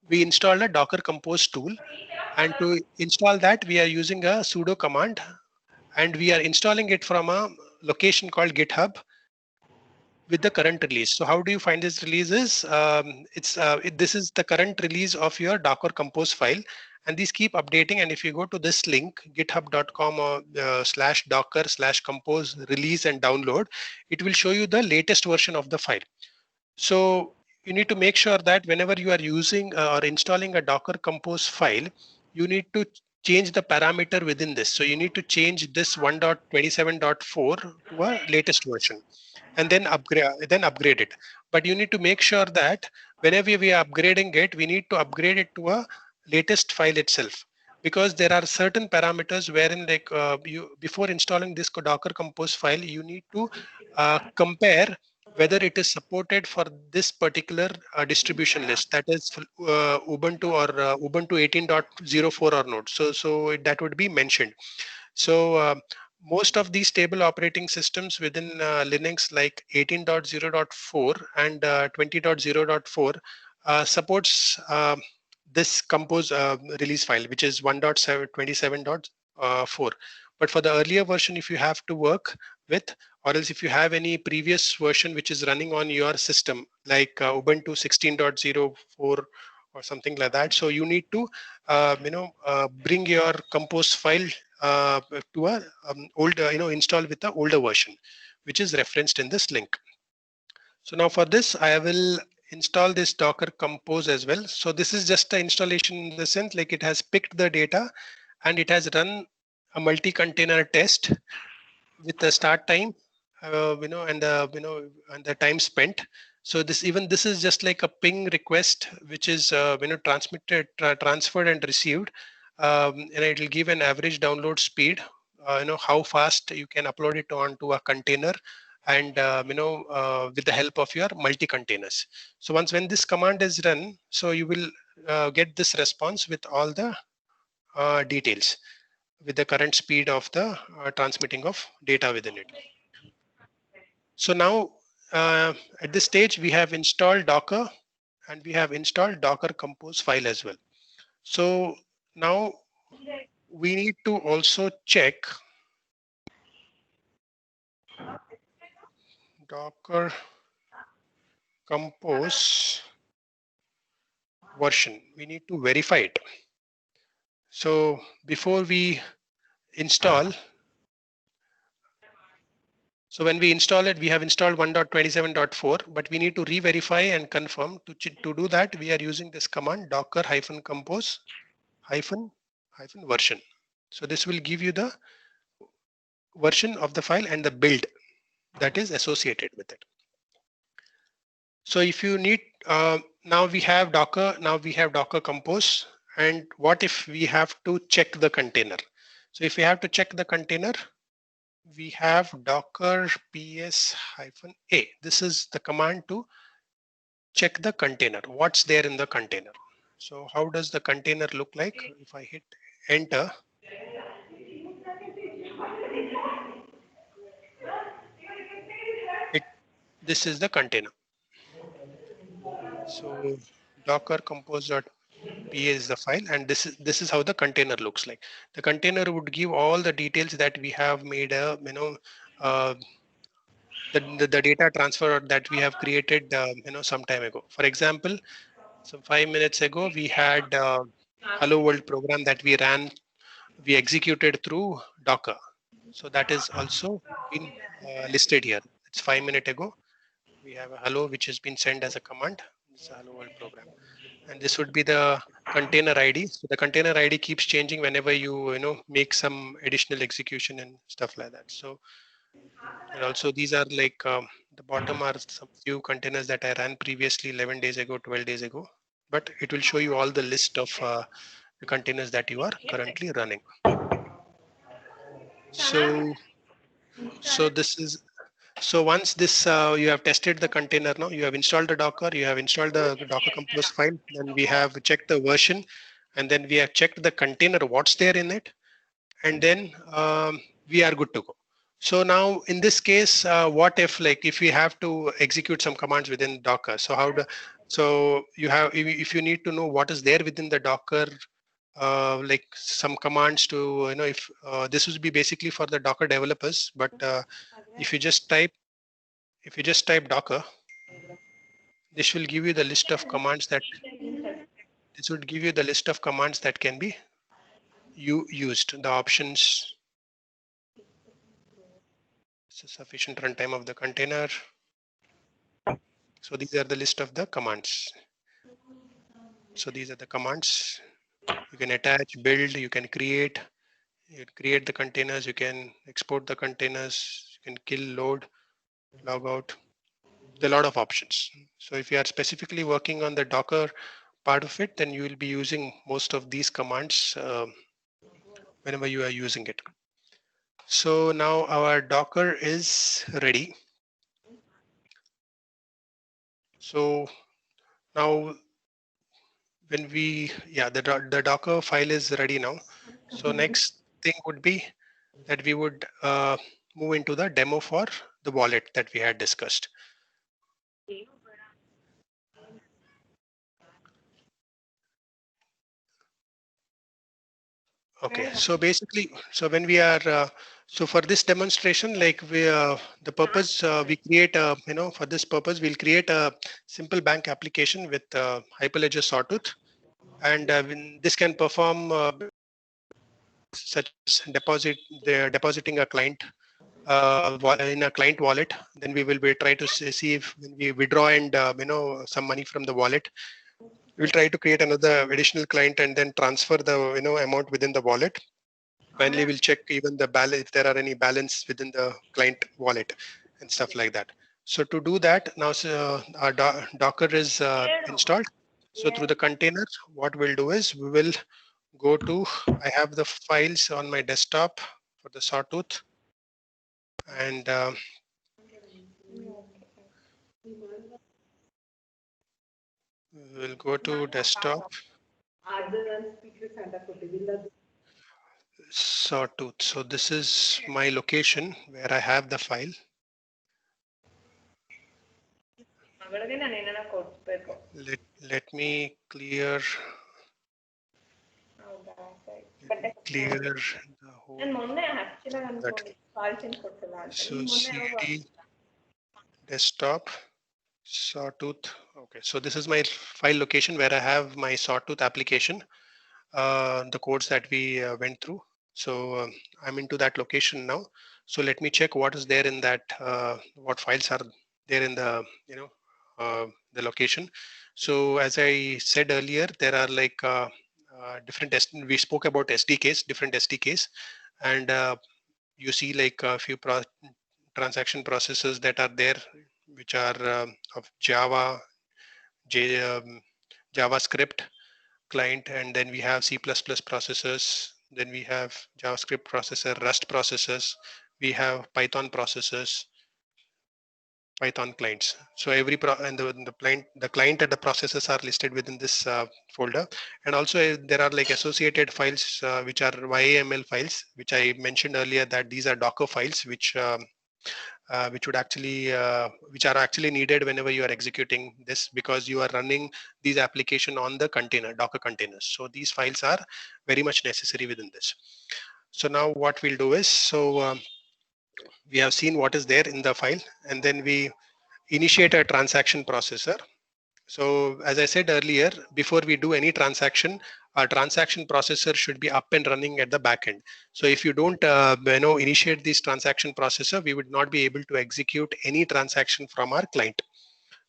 install a Docker Compose tool, and to install that we are using a sudo command, and we are installing it from a location called GitHub with the current release. So how do you find this releases? This is the current release of your Docker Compose file, and these keep updating. And if you go to this link, github.com or /docker/compose release and download, it will show you the latest version of the file. So you need to make sure that whenever you are using or installing a Docker Compose file, you need to change the parameter within this. So you need to change this 1.27.4 to a latest version, and then upgrade it. But you need to make sure that whenever we are upgrading it, we need to upgrade it to a latest file itself, because there are certain parameters wherein like you before installing this Docker Compose file, you need to compare whether it is supported for this particular distribution list, that is Ubuntu or Ubuntu 18.04 or not. So that would be mentioned. So most of these stable operating systems within Linux, like 18.0.4 and 20.0.4, supports this Compose release file, which is 1.27.4. But for the earlier version, if you have to work with, or else if you have any previous version which is running on your system, like Ubuntu 16.04 or something like that. So you need to, bring your compose file to a older, install with the older version, which is referenced in this link. So now for this, I will install this Docker Compose as well. So this is just the installation in the sense like it has picked the data and it has run a multi-container test with the start time, and the time spent. So this is just like a ping request, which is transmitted, transferred, and received, and it will give an average download speed. How fast you can upload it onto a container, and with the help of your multi-containers. So when this command is run, so you will get this response with all the details, with the current speed of the transmitting of data within it. So now at this stage, we have installed Docker and we have installed Docker Compose file as well. So now we need to also check Docker Compose version. We need to verify it. So before we install, so when we install it, we have installed 1.27.4, but we need to re-verify and confirm. To do that, we are using this command docker-compose -version. So this will give you the version of the file and the build that is associated with it. So if you need, now we have Docker Compose, and what if we have to check the container? So if we have to check the container, we have docker ps-a. This is the command to check the container, what's there in the container. So how does the container look like? If I hit enter, this is the container. So docker compose.pa is the file, and this is how the container looks like. The container would give all the details that we have made the data transfer that we have created some time ago. For example, some 5 minutes ago we had hello world program that we executed through Docker. So that is also been listed here. It's 5 minutes ago. We have a hello which has been sent as a command. It's a hello world program, and this would be the container ID. So the container ID keeps changing whenever you make some additional execution and stuff like that. So, and also these are like the bottom are some few containers that I ran previously 11 days ago, 12 days ago, but it will show you all the list of the containers that you are currently running. So this is, so once this you have tested the container, now you have installed the Docker, you have installed the Docker Compose file, then we have checked the version, and then we have checked the container, what's there in it, and then we are good to go. So now in this case, what if if we have to execute some commands within Docker? So so you have, if you need to know what is there within the Docker, like some commands to, if this would be basically for the Docker developers, but if you just type Docker, this will give you the list of commands that can be used, the options. So sufficient runtime of the container. So these are the list of the commands. So these are the commands. You can attach, build, you can create the containers, you can export the containers, you can kill, load, log out. There are a lot of options. So if you are specifically working on the Docker part of it, then you will be using most of these commands whenever you are using it. So now our Docker is ready. So now when we, the Docker file is ready now. So next thing would be that we would move into the demo for the wallet that we had discussed. Okay, so basically, so when we are So for this demonstration, like the purpose we create, for this purpose, we'll create a simple bank application with Hyperledger Sawtooth, and this can perform such as depositing a client in a client wallet. Then we will be try to see if when we withdraw and some money from the wallet, we'll try to create another additional client and then transfer the amount within the wallet. Finally, we'll check even the balance, if there are any balance within the client wallet and stuff like that. So to do that, now our Docker is installed. So through the container, what we'll do is we will go to, I have the files on my desktop for the Sawtooth, and we'll go to desktop, Sawtooth. So this is my location where I have the file. Let me clear the whole. So CD desktop Sawtooth. Okay, so this is my file location where I have my Sawtooth application, the codes that we went through. So I'm into that location now. So let me check what is there in that, what files are there in the, the location. So as I said earlier, there are like different, we spoke about SDKs, different SDKs, and you see like a few transaction processes that are there, which are of Java, JavaScript client, and then we have C++ processors, then we have JavaScript processor, Rust processors, we have Python processors, Python clients. So every the client and the processes are listed within this folder, and also there are like associated files which are YAML files, which I mentioned earlier that these are Docker files, which would actually which are actually needed whenever you are executing this, because you are running these application on the container, Docker containers. So these files are very much necessary within this. So now what we'll do is, so we have seen what is there in the file, and then we initiate a transaction processor. So as I said earlier, before we do any transaction, our transaction processor should be up and running at the back end. So if you don't initiate this transaction processor, we would not be able to execute any transaction from our client.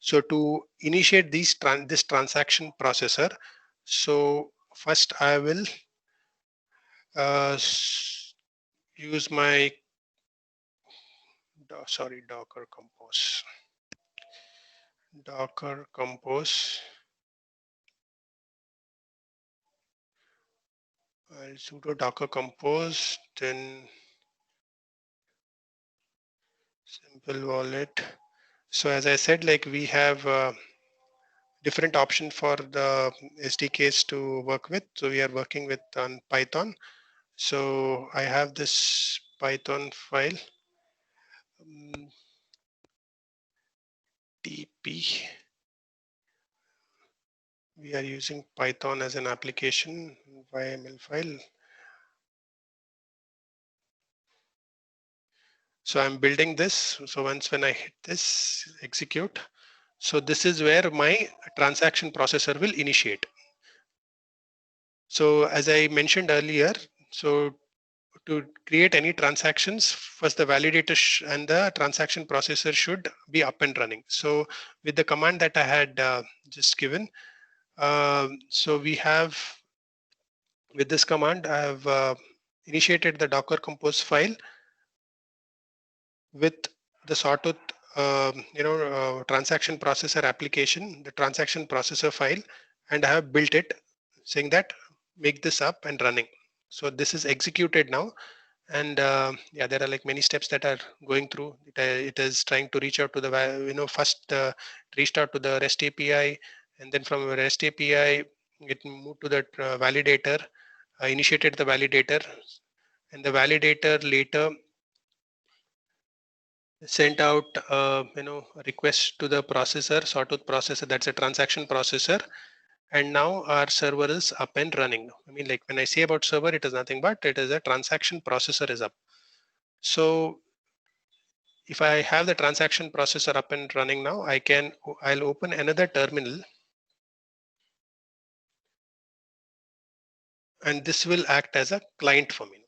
So to initiate this transaction processor, so first I will use my Docker Compose. Docker Compose. I'll sudo Docker Compose, then simple wallet. So as I said, like we have different option for the SDKs to work with. So we are working with on Python. So I have this Python file, TP. We are using Python as an application, YML file. So I'm building this. So when I hit this, execute. So this is where my transaction processor will initiate. So as I mentioned earlier, so to create any transactions, first the validator and the transaction processor should be up and running. So with the command that I had just given, so we have, with this command, I have initiated the Docker Compose file with the Sawtooth transaction processor application, the transaction processor file, and I have built it saying that make this up and running. So this is executed now, and yeah, there are like many steps that are going through. It is trying to reach out to the first reached out to the REST API, and then from REST API it moved to the validator, initiated the validator, and the validator later sent out a request to the processor, Sawtooth processor, that's a transaction processor, and now our server is up and running. I mean, like when I say about server, it is nothing but it is a transaction processor is up. So if I have the transaction processor up and running now, I'll open another terminal, and this will act as a client for me.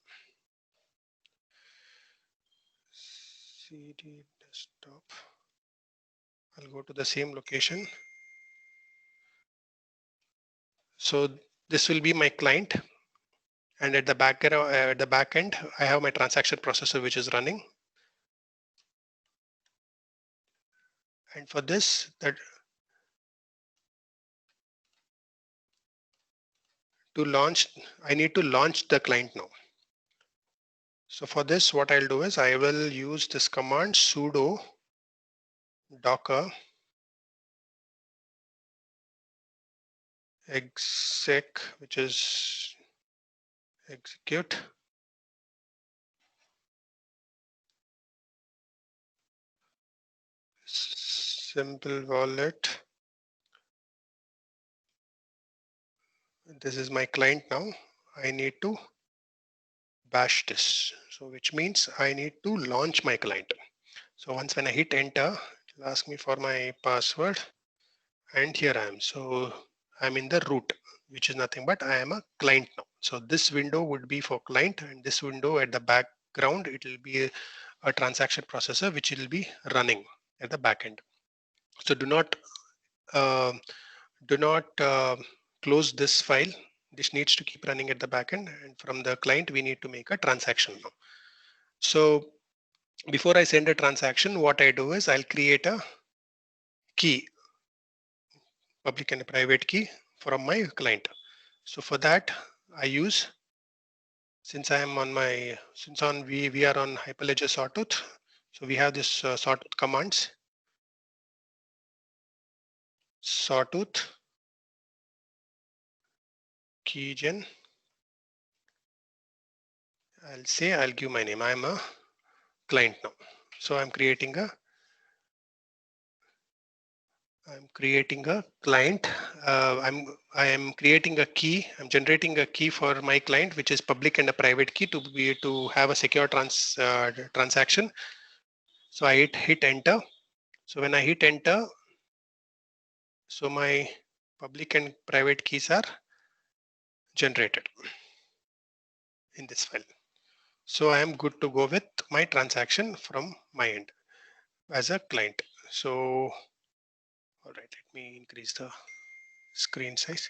CD desktop. I'll go to the same location. So this will be my client, and at the back end, I have my transaction processor which is running. And for this, I need to launch the client now. So for this, what I'll do is I will use this command sudo docker exec, which is execute simple wallet. This is my client now. I need to bash this. So which means I need to launch my client. So once when I hit enter, it'll ask me for my password, and here I am. So I'm in the root, which is nothing but I am a client now. So this window would be for client, and this window at the background, it will be a transaction processor which will be running at the back end. So do not close this file. This needs to keep running at the back end, and from the client we need to make a transaction now. So before I send a transaction, what I do is I'll create a key, public and a private key from my client. So for that I use, since we are on Hyperledger Sawtooth, so we have this Sawtooth commands, Sawtooth keygen. I'll give my name. I'm a client now. So I'm creating a client. I am creating a key. I'm generating a key for my client, which is public and a private key to have a secure transaction. So I hit enter. So when I hit enter, so my public and private keys are generated in this file. So I am good to go with my transaction from my end as a client. So all right, let me increase the screen size.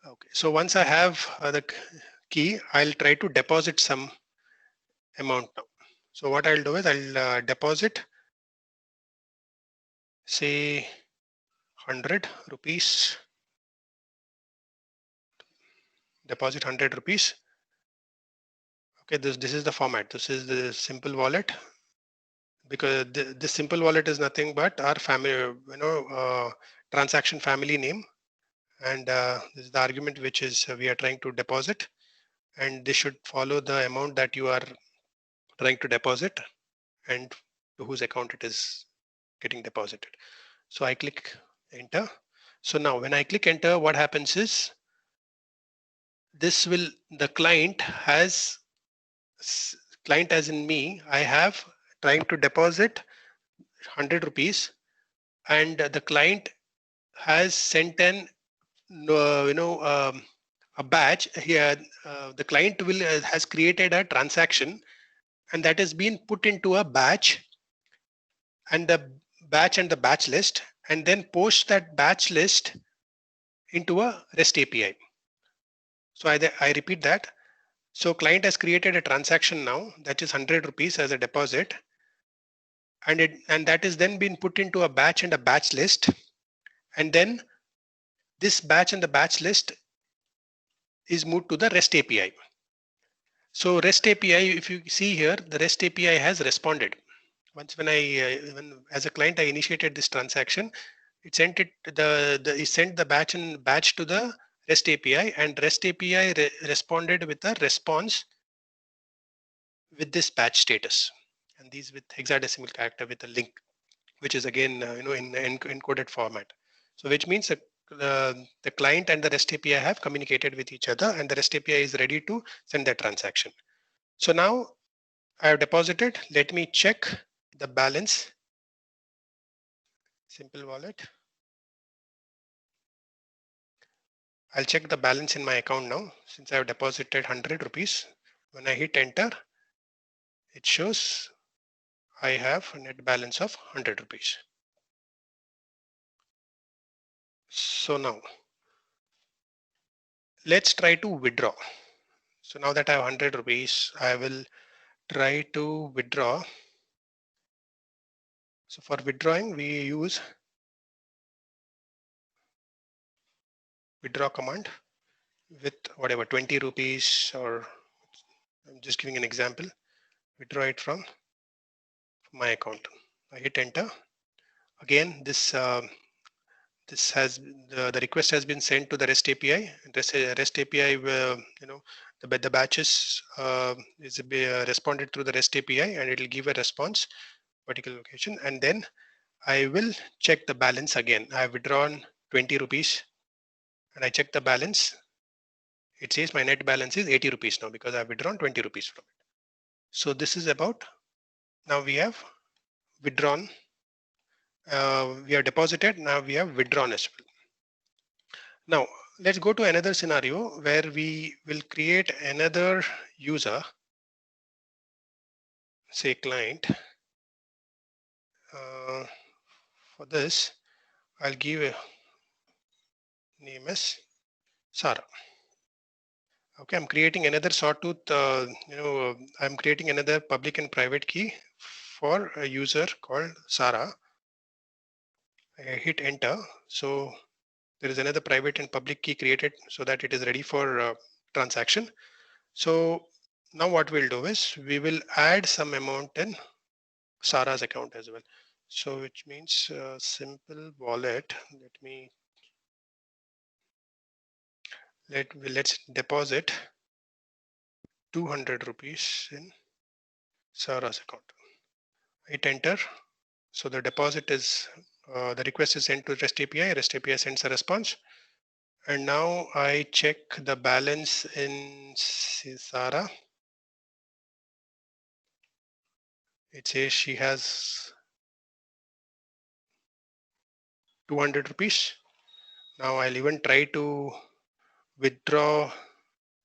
Okay, so once I have the key, I'll try to deposit some amount now. So what I'll do is I'll deposit, say 100 rupees, deposit 100 rupees. Okay, this is the format. This is the simple wallet, because this simple wallet is nothing but our family, transaction family name. And this is the argument which is we are trying to deposit, and this should follow the amount that you are trying to deposit and to whose account it is getting deposited. So I click enter. So now when I click enter, what happens is the client as in me, I have trying to deposit 100 rupees, and the client has sent an a batch here. The client has created a transaction, and that has been put into a batch, and the batch list, and then post that batch list into a REST API. So I repeat that. So client has created a transaction now that is 100 rupees as a deposit, and that is then been put into a batch and a batch list, and then this batch and the batch list is moved to the REST API. So REST API, if you see here, the REST API has responded. Once when as a client I initiated this transaction, it sent the batch to the REST API, and REST API responded with a response with this batch status, and these with hexadecimal character with a link, which is again in encoded format. So which means that the client and the REST API have communicated with each other, and the REST API is ready to send that transaction. So now I have deposited. Let me check the balance. Simple wallet. I'll check the balance in my account now since I have deposited 100 rupees. When I hit enter, it shows I have a net balance of 100 rupees. So now let's try to withdraw. So now that I have 100 rupees, I will try to withdraw. So for withdrawing, we use withdraw command with whatever 20 rupees, or I'm just giving an example. Withdraw it from my account. I hit enter. Again, this has the request has been sent to the REST API. REST API, the batches is responded through the REST API, and it will give a response particular location, and then I will check the balance again. I have withdrawn 20 rupees, and I check the balance. It says my net balance is 80 rupees now because I have withdrawn 20 rupees from it. So this is about, now we have withdrawn. We have deposited, now we have withdrawn as well. Now let's go to another scenario where we will create another user, say client. For this, I'll give a name as Sarah. Okay, I'm creating another sawtooth. I'm creating another public and private key for a user called Sarah. I hit enter. So there is another private and public key created so that it is ready for transaction. So now what we'll do is we will add some amount in Sarah's account as well. So which means simple wallet. Let's deposit 200 rupees in Sarah's account. Hit enter. So the deposit is the request is sent to REST API. REST API sends a response. And now I check the balance in Sarah. It says she has 200 rupees. Now I'll even try to withdraw.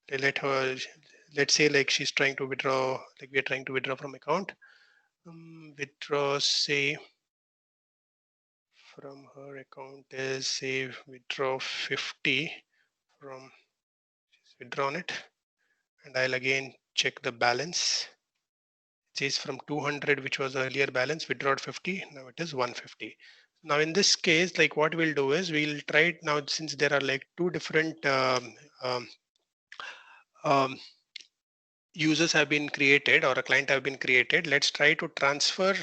Let's say like she's trying to withdraw, like we're trying to withdraw from account. Withdraw, say from her account is, say, withdraw 50 from, she's withdrawn it. And I'll again check the balance. It says from 200, which was the earlier balance, withdrawn 50, now it is 150. Now in this case, like what we'll do is we'll try it now, since there are like two different users have been created, or a client have been created. Let's try to transfer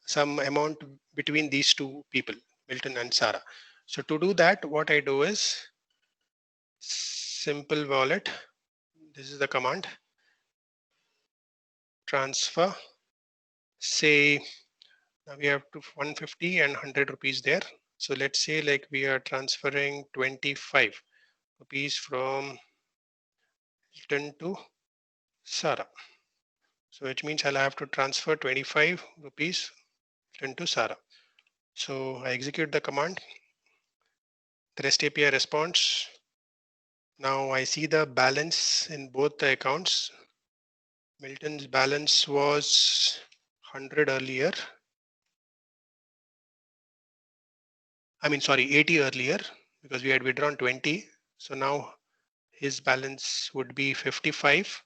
some amount between these two people, Milton and Sarah. So to do that, what I do is simple wallet. This is the command. Transfer. Say now we have to 150 and 100 rupees there. So let's say like we are transferring 25 rupees from Milton to Sarah. So it means I'll have to transfer 25 rupees to Sarah. So I execute the command. The REST API responds. Now I see the balance in both the accounts. Milton's balance was 100 earlier. 80 earlier, because we had withdrawn 20. So now his balance would be 55.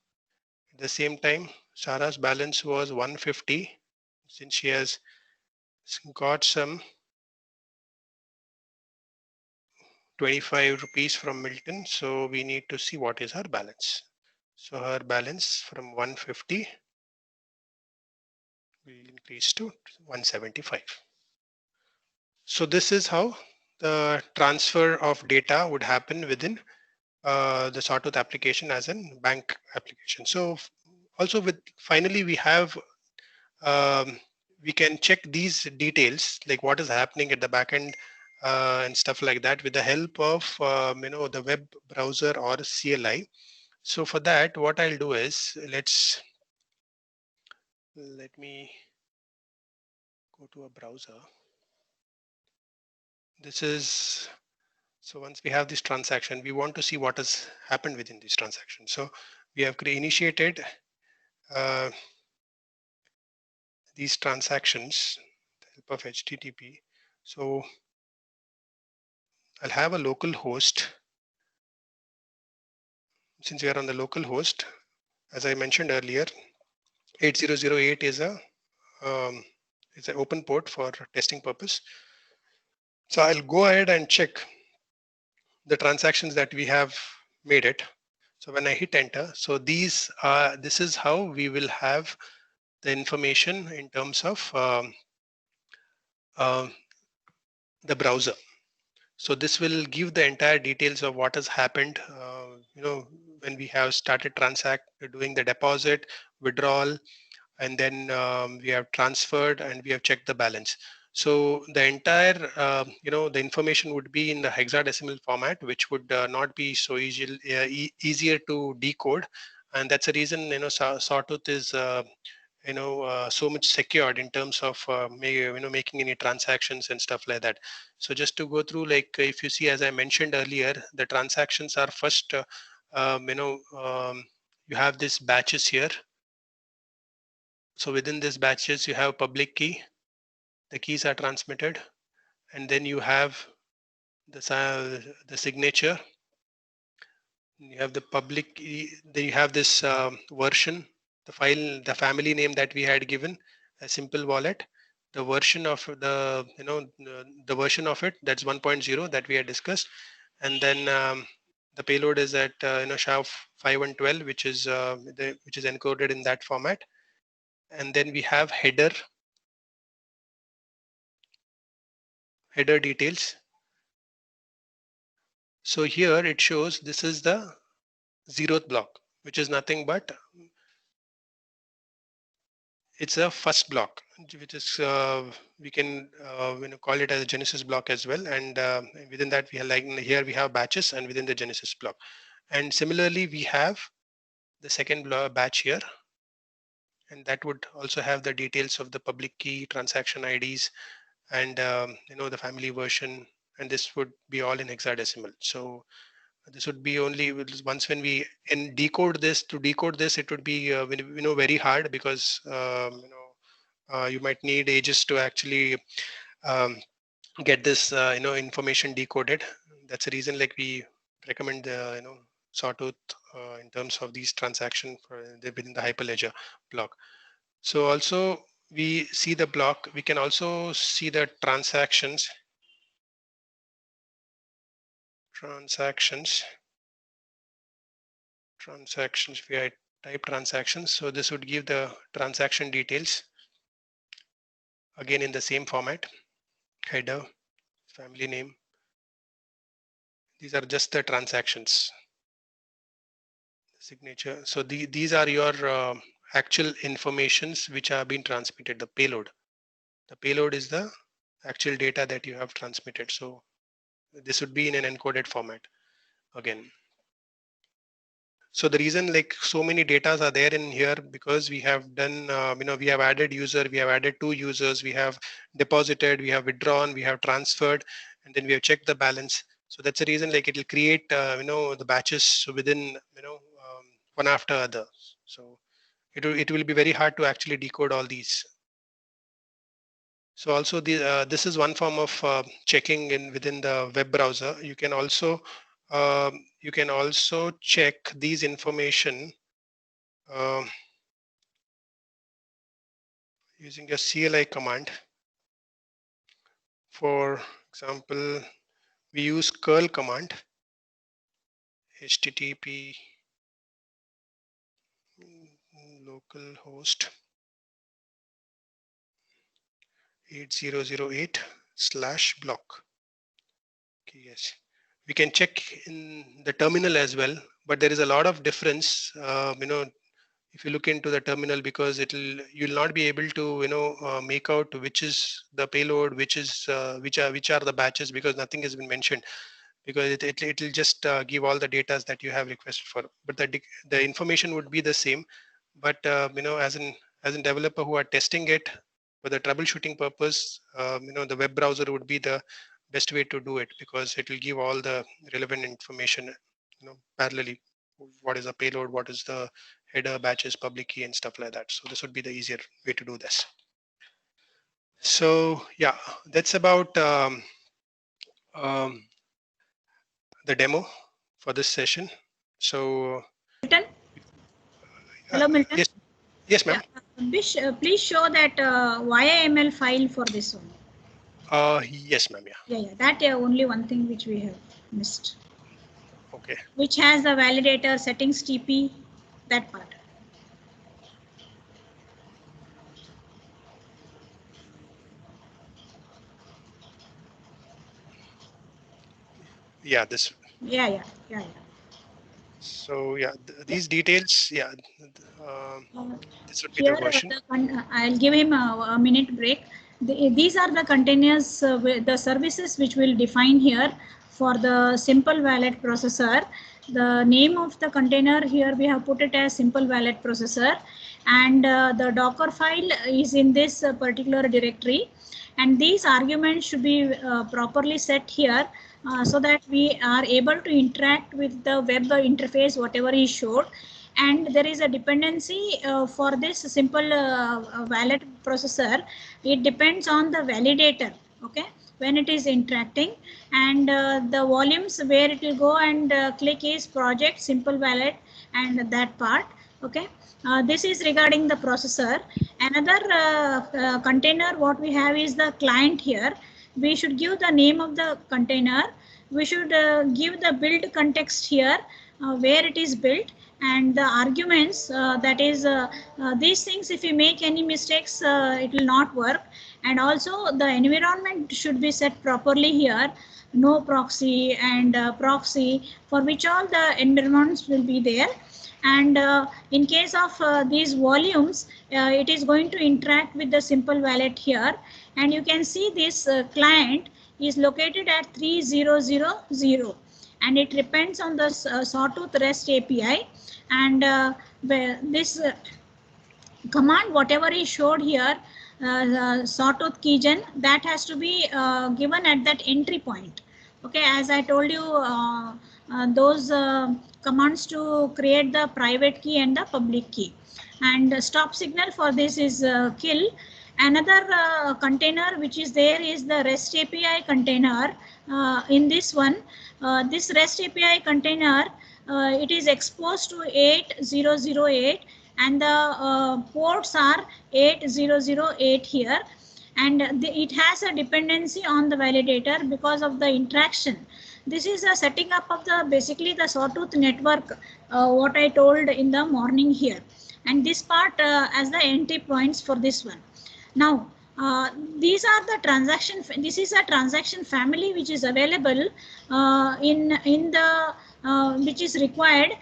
At the same time, Sarah's balance was 150, since she has got some 25 rupees from Milton. So we need to see what is her balance. So her balance from 150 will increase to 175. So this is how the transfer of data would happen within the Sawtooth application as a bank application. So also finally we have, we can check these details, like what is happening at the backend and stuff like that, with the help of the web browser or CLI. So for that, what I'll do is let me go to a browser. This is, so once we have this transaction, we want to see what has happened within this transaction. So we have initiated these transactions with the help of HTTP. So I'll have a local host. Since we are on the local host, as I mentioned earlier, 8008 is it's an open port for testing purpose. So I'll go ahead and check the transactions that we have made it. So when I hit enter, so this is how we will have the information in terms of the browser. So this will give the entire details of what has happened, when we have started doing the deposit, withdrawal, and then we have transferred and we have checked the balance. So the entire, the information would be in the hexadecimal format, which would not be so easier to decode. And that's the reason, Sawtooth is, so much secured in terms of making any transactions and stuff like that. So just to go through, like if you see, as I mentioned earlier, the transactions are first, you have this batches here. So within this batches, you have public key, the keys are transmitted, and then you have the signature. You have the public key, then you have this version, the file, the family name that we had given, a simple wallet, the version of the, the version of it, that's 1.0 that we had discussed. And then the payload is at, SHA-5112, which is encoded in that format. And then we have header details. So here it shows this is the 0th block, which is nothing but it's a first block, which is we can call it as a Genesis block as well. And within that we have, like here we have batches, and within the Genesis block. And similarly we have the second batch here, and that would also have the details of the public key, transaction IDs, and the family version, and this would be all in hexadecimal. So this would be only once when we decode this. To decode this, it would be very hard, because you might need ages to actually get this information decoded. That's the reason, like, we recommend Sawtooth in terms of these transactions within the Hyperledger block. So also we see the block, we can also see the transactions. We type transactions. So this would give the transaction details, again in the same format, header, family name. These are just the transactions, signature. So these are your actual informations which are being transmitted, the payload. The payload is the actual data that you have transmitted. So this would be in an encoded format again. So the reason, like, so many datas are there in here, because we have done, we have added user, we have added 2 users, we have deposited, we have withdrawn, we have transferred, and then we have checked the balance. So that's the reason, like, it will create, the batches within, one after other. So it will be very hard to actually decode all these. So also this is one form of checking within the web browser. You can also check these information using a CLI command. For example, we use curl command, HTTP localhost 8008/block. Okay, yes. We can check in the terminal as well, but there is a lot of difference, if you look into the terminal, because you'll not be able to make out which is the payload, which are the batches, because nothing has been mentioned. because it'll just give all the data that you have requested for, but the information would be the same. But as a developer who are testing it for the troubleshooting purpose, the web browser would be the best way to do it, because it will give all the relevant information, parallelly. What is the payload? What is the header, batches, public key, and stuff like that. So this would be the easier way to do this. So yeah, that's about the demo for this session. So Milton? Hello, Milton. Yes, ma'am. Bish, please show that YAML file for this one. Yes, ma'am. Yeah. That only one thing which we have missed. Okay. Which has the validator settings TP, that part. Yeah, this. Yeah. So yeah, these details. Yeah. This would be here the version. I'll give him a minute break. These are the containers, the services which we'll define here for the simple wallet processor. The name of the container here we have put it as simple wallet processor, and the Docker file is in this particular directory, and these arguments should be properly set here so that we are able to interact with the web interface whatever is showed. And there is a dependency for this simple wallet processor. It depends on the validator, okay, when it is interacting, and the volumes where it will go and click is project simple wallet and that part, okay. This is regarding the processor. Another container what we have is the client here. We should give the name of the container. We should give the build context here, where it is built, and the arguments, that is these things, if you make any mistakes it will not work. And also the environment should be set properly here, no proxy and proxy, for which all the environments will be there. And in case of these volumes, it is going to interact with the simple wallet here, and you can see this client is located at 3000, and it depends on the Sawtooth REST API. And this command whatever is showed here, Sawtooth keygen, that has to be given at that entry point, okay. As I told you, those commands to create the private key and the public key. And stop signal for this is kill. Another container which is there is the REST API container. In this one, this REST API container, it is exposed to 8008, and the ports are 8008 here, and it has a dependency on the validator because of the interaction. This is a setting up of the basically the Sawtooth network, what I told in the morning here, and this part as the entry points for this one. Now these are the transaction. This is a transaction family which is available in the which is required,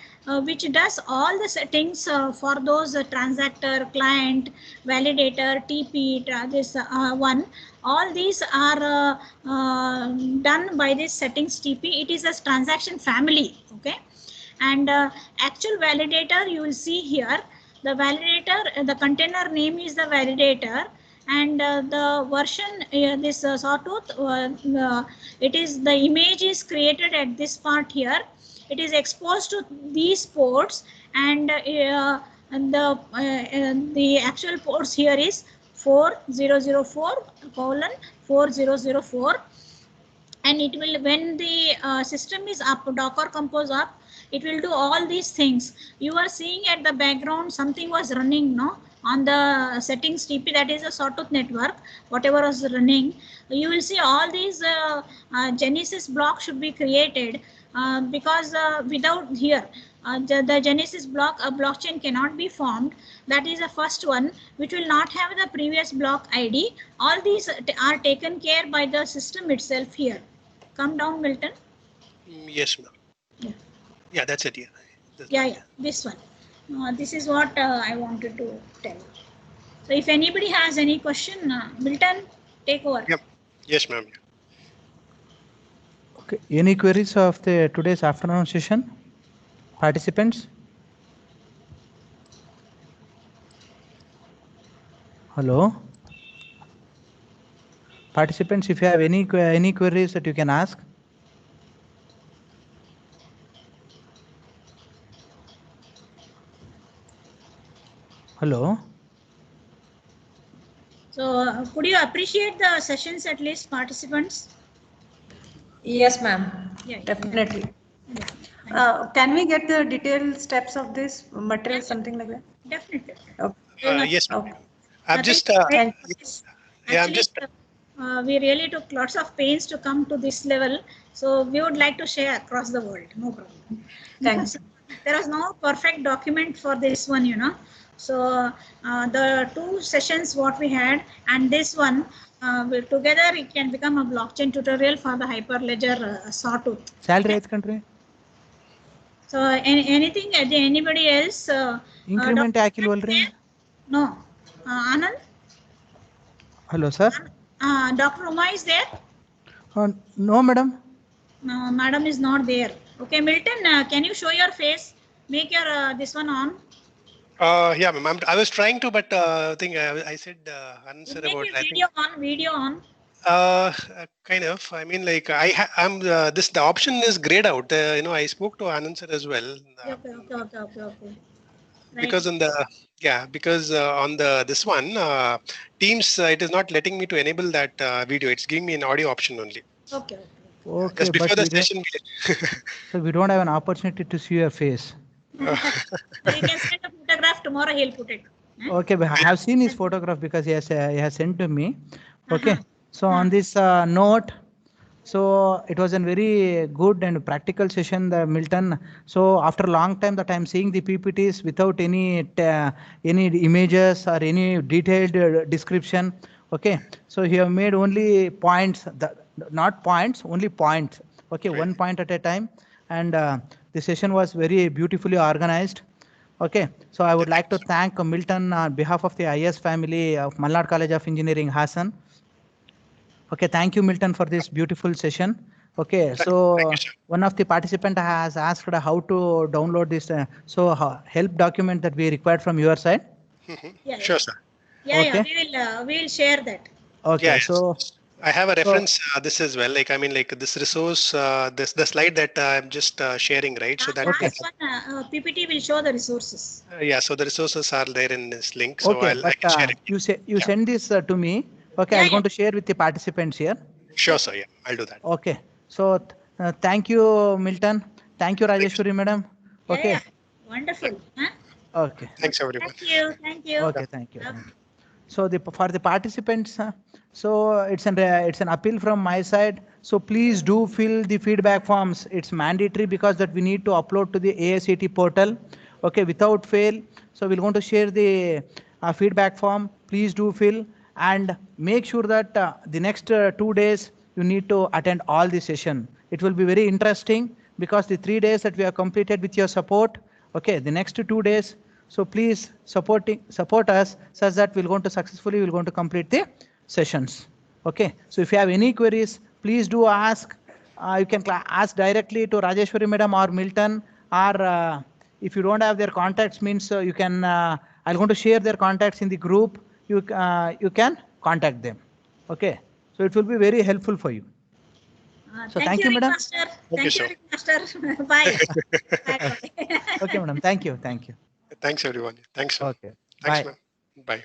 which does all the settings for those transactor, client, validator, TP, this one. All these are done by this settings TP. It is a transaction family, okay. And actual validator, you will see here, the validator, the container name is the validator, and the version, this Sawtooth, it is the image is created at this part here. It is exposed to these ports, and the actual ports here is 4004:4004, and it will, when the system is up, Docker Compose up, it will do all these things. You are seeing at the background something was running, no, on the settings TP, that is a Sawtooth network, whatever was running. You will see all these Genesis blocks should be created, because without here, the Genesis block, a blockchain cannot be formed. That is the first one, which will not have the previous block ID. All these are taken care by the system itself here. Come down, Milton. Yes, ma'am. Yeah, that's it. Yeah, this one. This is what I wanted to tell. So if anybody has any question, Milton, take over. Yep. Yes, ma'am. Okay. Any queries of the today's afternoon session? Participants? Hello? Participants, if you have any queries that you can ask. Hello? So could you appreciate the sessions at least, participants? Yes, ma'am. Yeah. Definitely. Yeah. Can we get the detailed steps of this material, something like that? Definitely. Okay. Yes, Okay. I'm just Thank yeah, I'm Actually, just we really took lots of pains to come to this level. So we would like to share across the world. No problem. Thanks. There was no perfect document for this one, you know. So the two sessions what we had and this one together it can become a blockchain tutorial for the Hyperledger Sawtooth. Salary eighth country? So anything anybody else? Increment Akil Walre? No. Anand? Hello, sir? Dr. Uma is there? No, madam. No, madam is not there. Okay, Milton, can you show your face? Make your this one on. yeah, ma'am. I was trying to, but I think I said answer Make about. your I think video on. kind of. I mean, like I'm this the option is grayed out. You know, I spoke to Anand sir as well. Okay. Right. Because on the on the this one Teams, it is not letting me to enable that video. It's giving me an audio option only. Okay. Okay, Just before but the session. so we don't have an opportunity to see your face. You can send a photograph tomorrow. He'll put it. Okay, but I have seen his photograph because he has sent to me. Okay, so Uh-huh. on this note, so it was a very good and practical session, the Milton. So after a long time that I'm seeing the PPTs without any images or any detailed description. Okay, so you have made only points, not points, only points. Okay, Right. one point at a time, and the session was very beautifully organized. Okay, so I would like to thank Milton on behalf of the IS family of Malnad College of Engineering, Hassan. Okay, thank you, Milton, for this beautiful session. Okay, so one of the participant has asked how to download this. Help document that we required from your side. Yeah, Sure, sir. Yeah, we will share that. Okay, Yeah, so I have a reference this as well. Like I mean, like this resource, the slide that I'm just sharing, right? So that Last one, PPT will show the resources. yeah, so the resources are there in this link. So okay, I can share it. you send this to me. Okay, Yeah, I'm going to share with the participants here. Sure, sir. Yeah, I'll do that. Okay, so thank you, Milton. Thank you, Rajeshwari madam. Okay. Yeah. Wonderful. Huh? Okay. Thanks, everyone. Thank you. Okay, thank you. So for the participants, so it's an appeal from my side. So please do fill the feedback forms. It's mandatory because that we need to upload to the AICTE portal. Okay, without fail. So we're going to share the feedback form. Please do fill and make sure that the next 2 days you need to attend all the session. It will be very interesting because the 3 days that we have completed with your support. Okay, the next 2 days. So please support us such that we're going to complete the sessions. Okay. So if you have any queries, please do ask. You can ask directly to Rajeshwari madam or Milton, or if you don't have their contacts, means you can. I'm going to share their contacts in the group. You can contact them. Okay. So it will be very helpful for you. So thank you, madam. Master. Thank you, Master. Bye. Bye. Okay, madam. Thank you. Thanks, everyone. Thanks, sir. Okay. Thanks, Bye. man. Bye.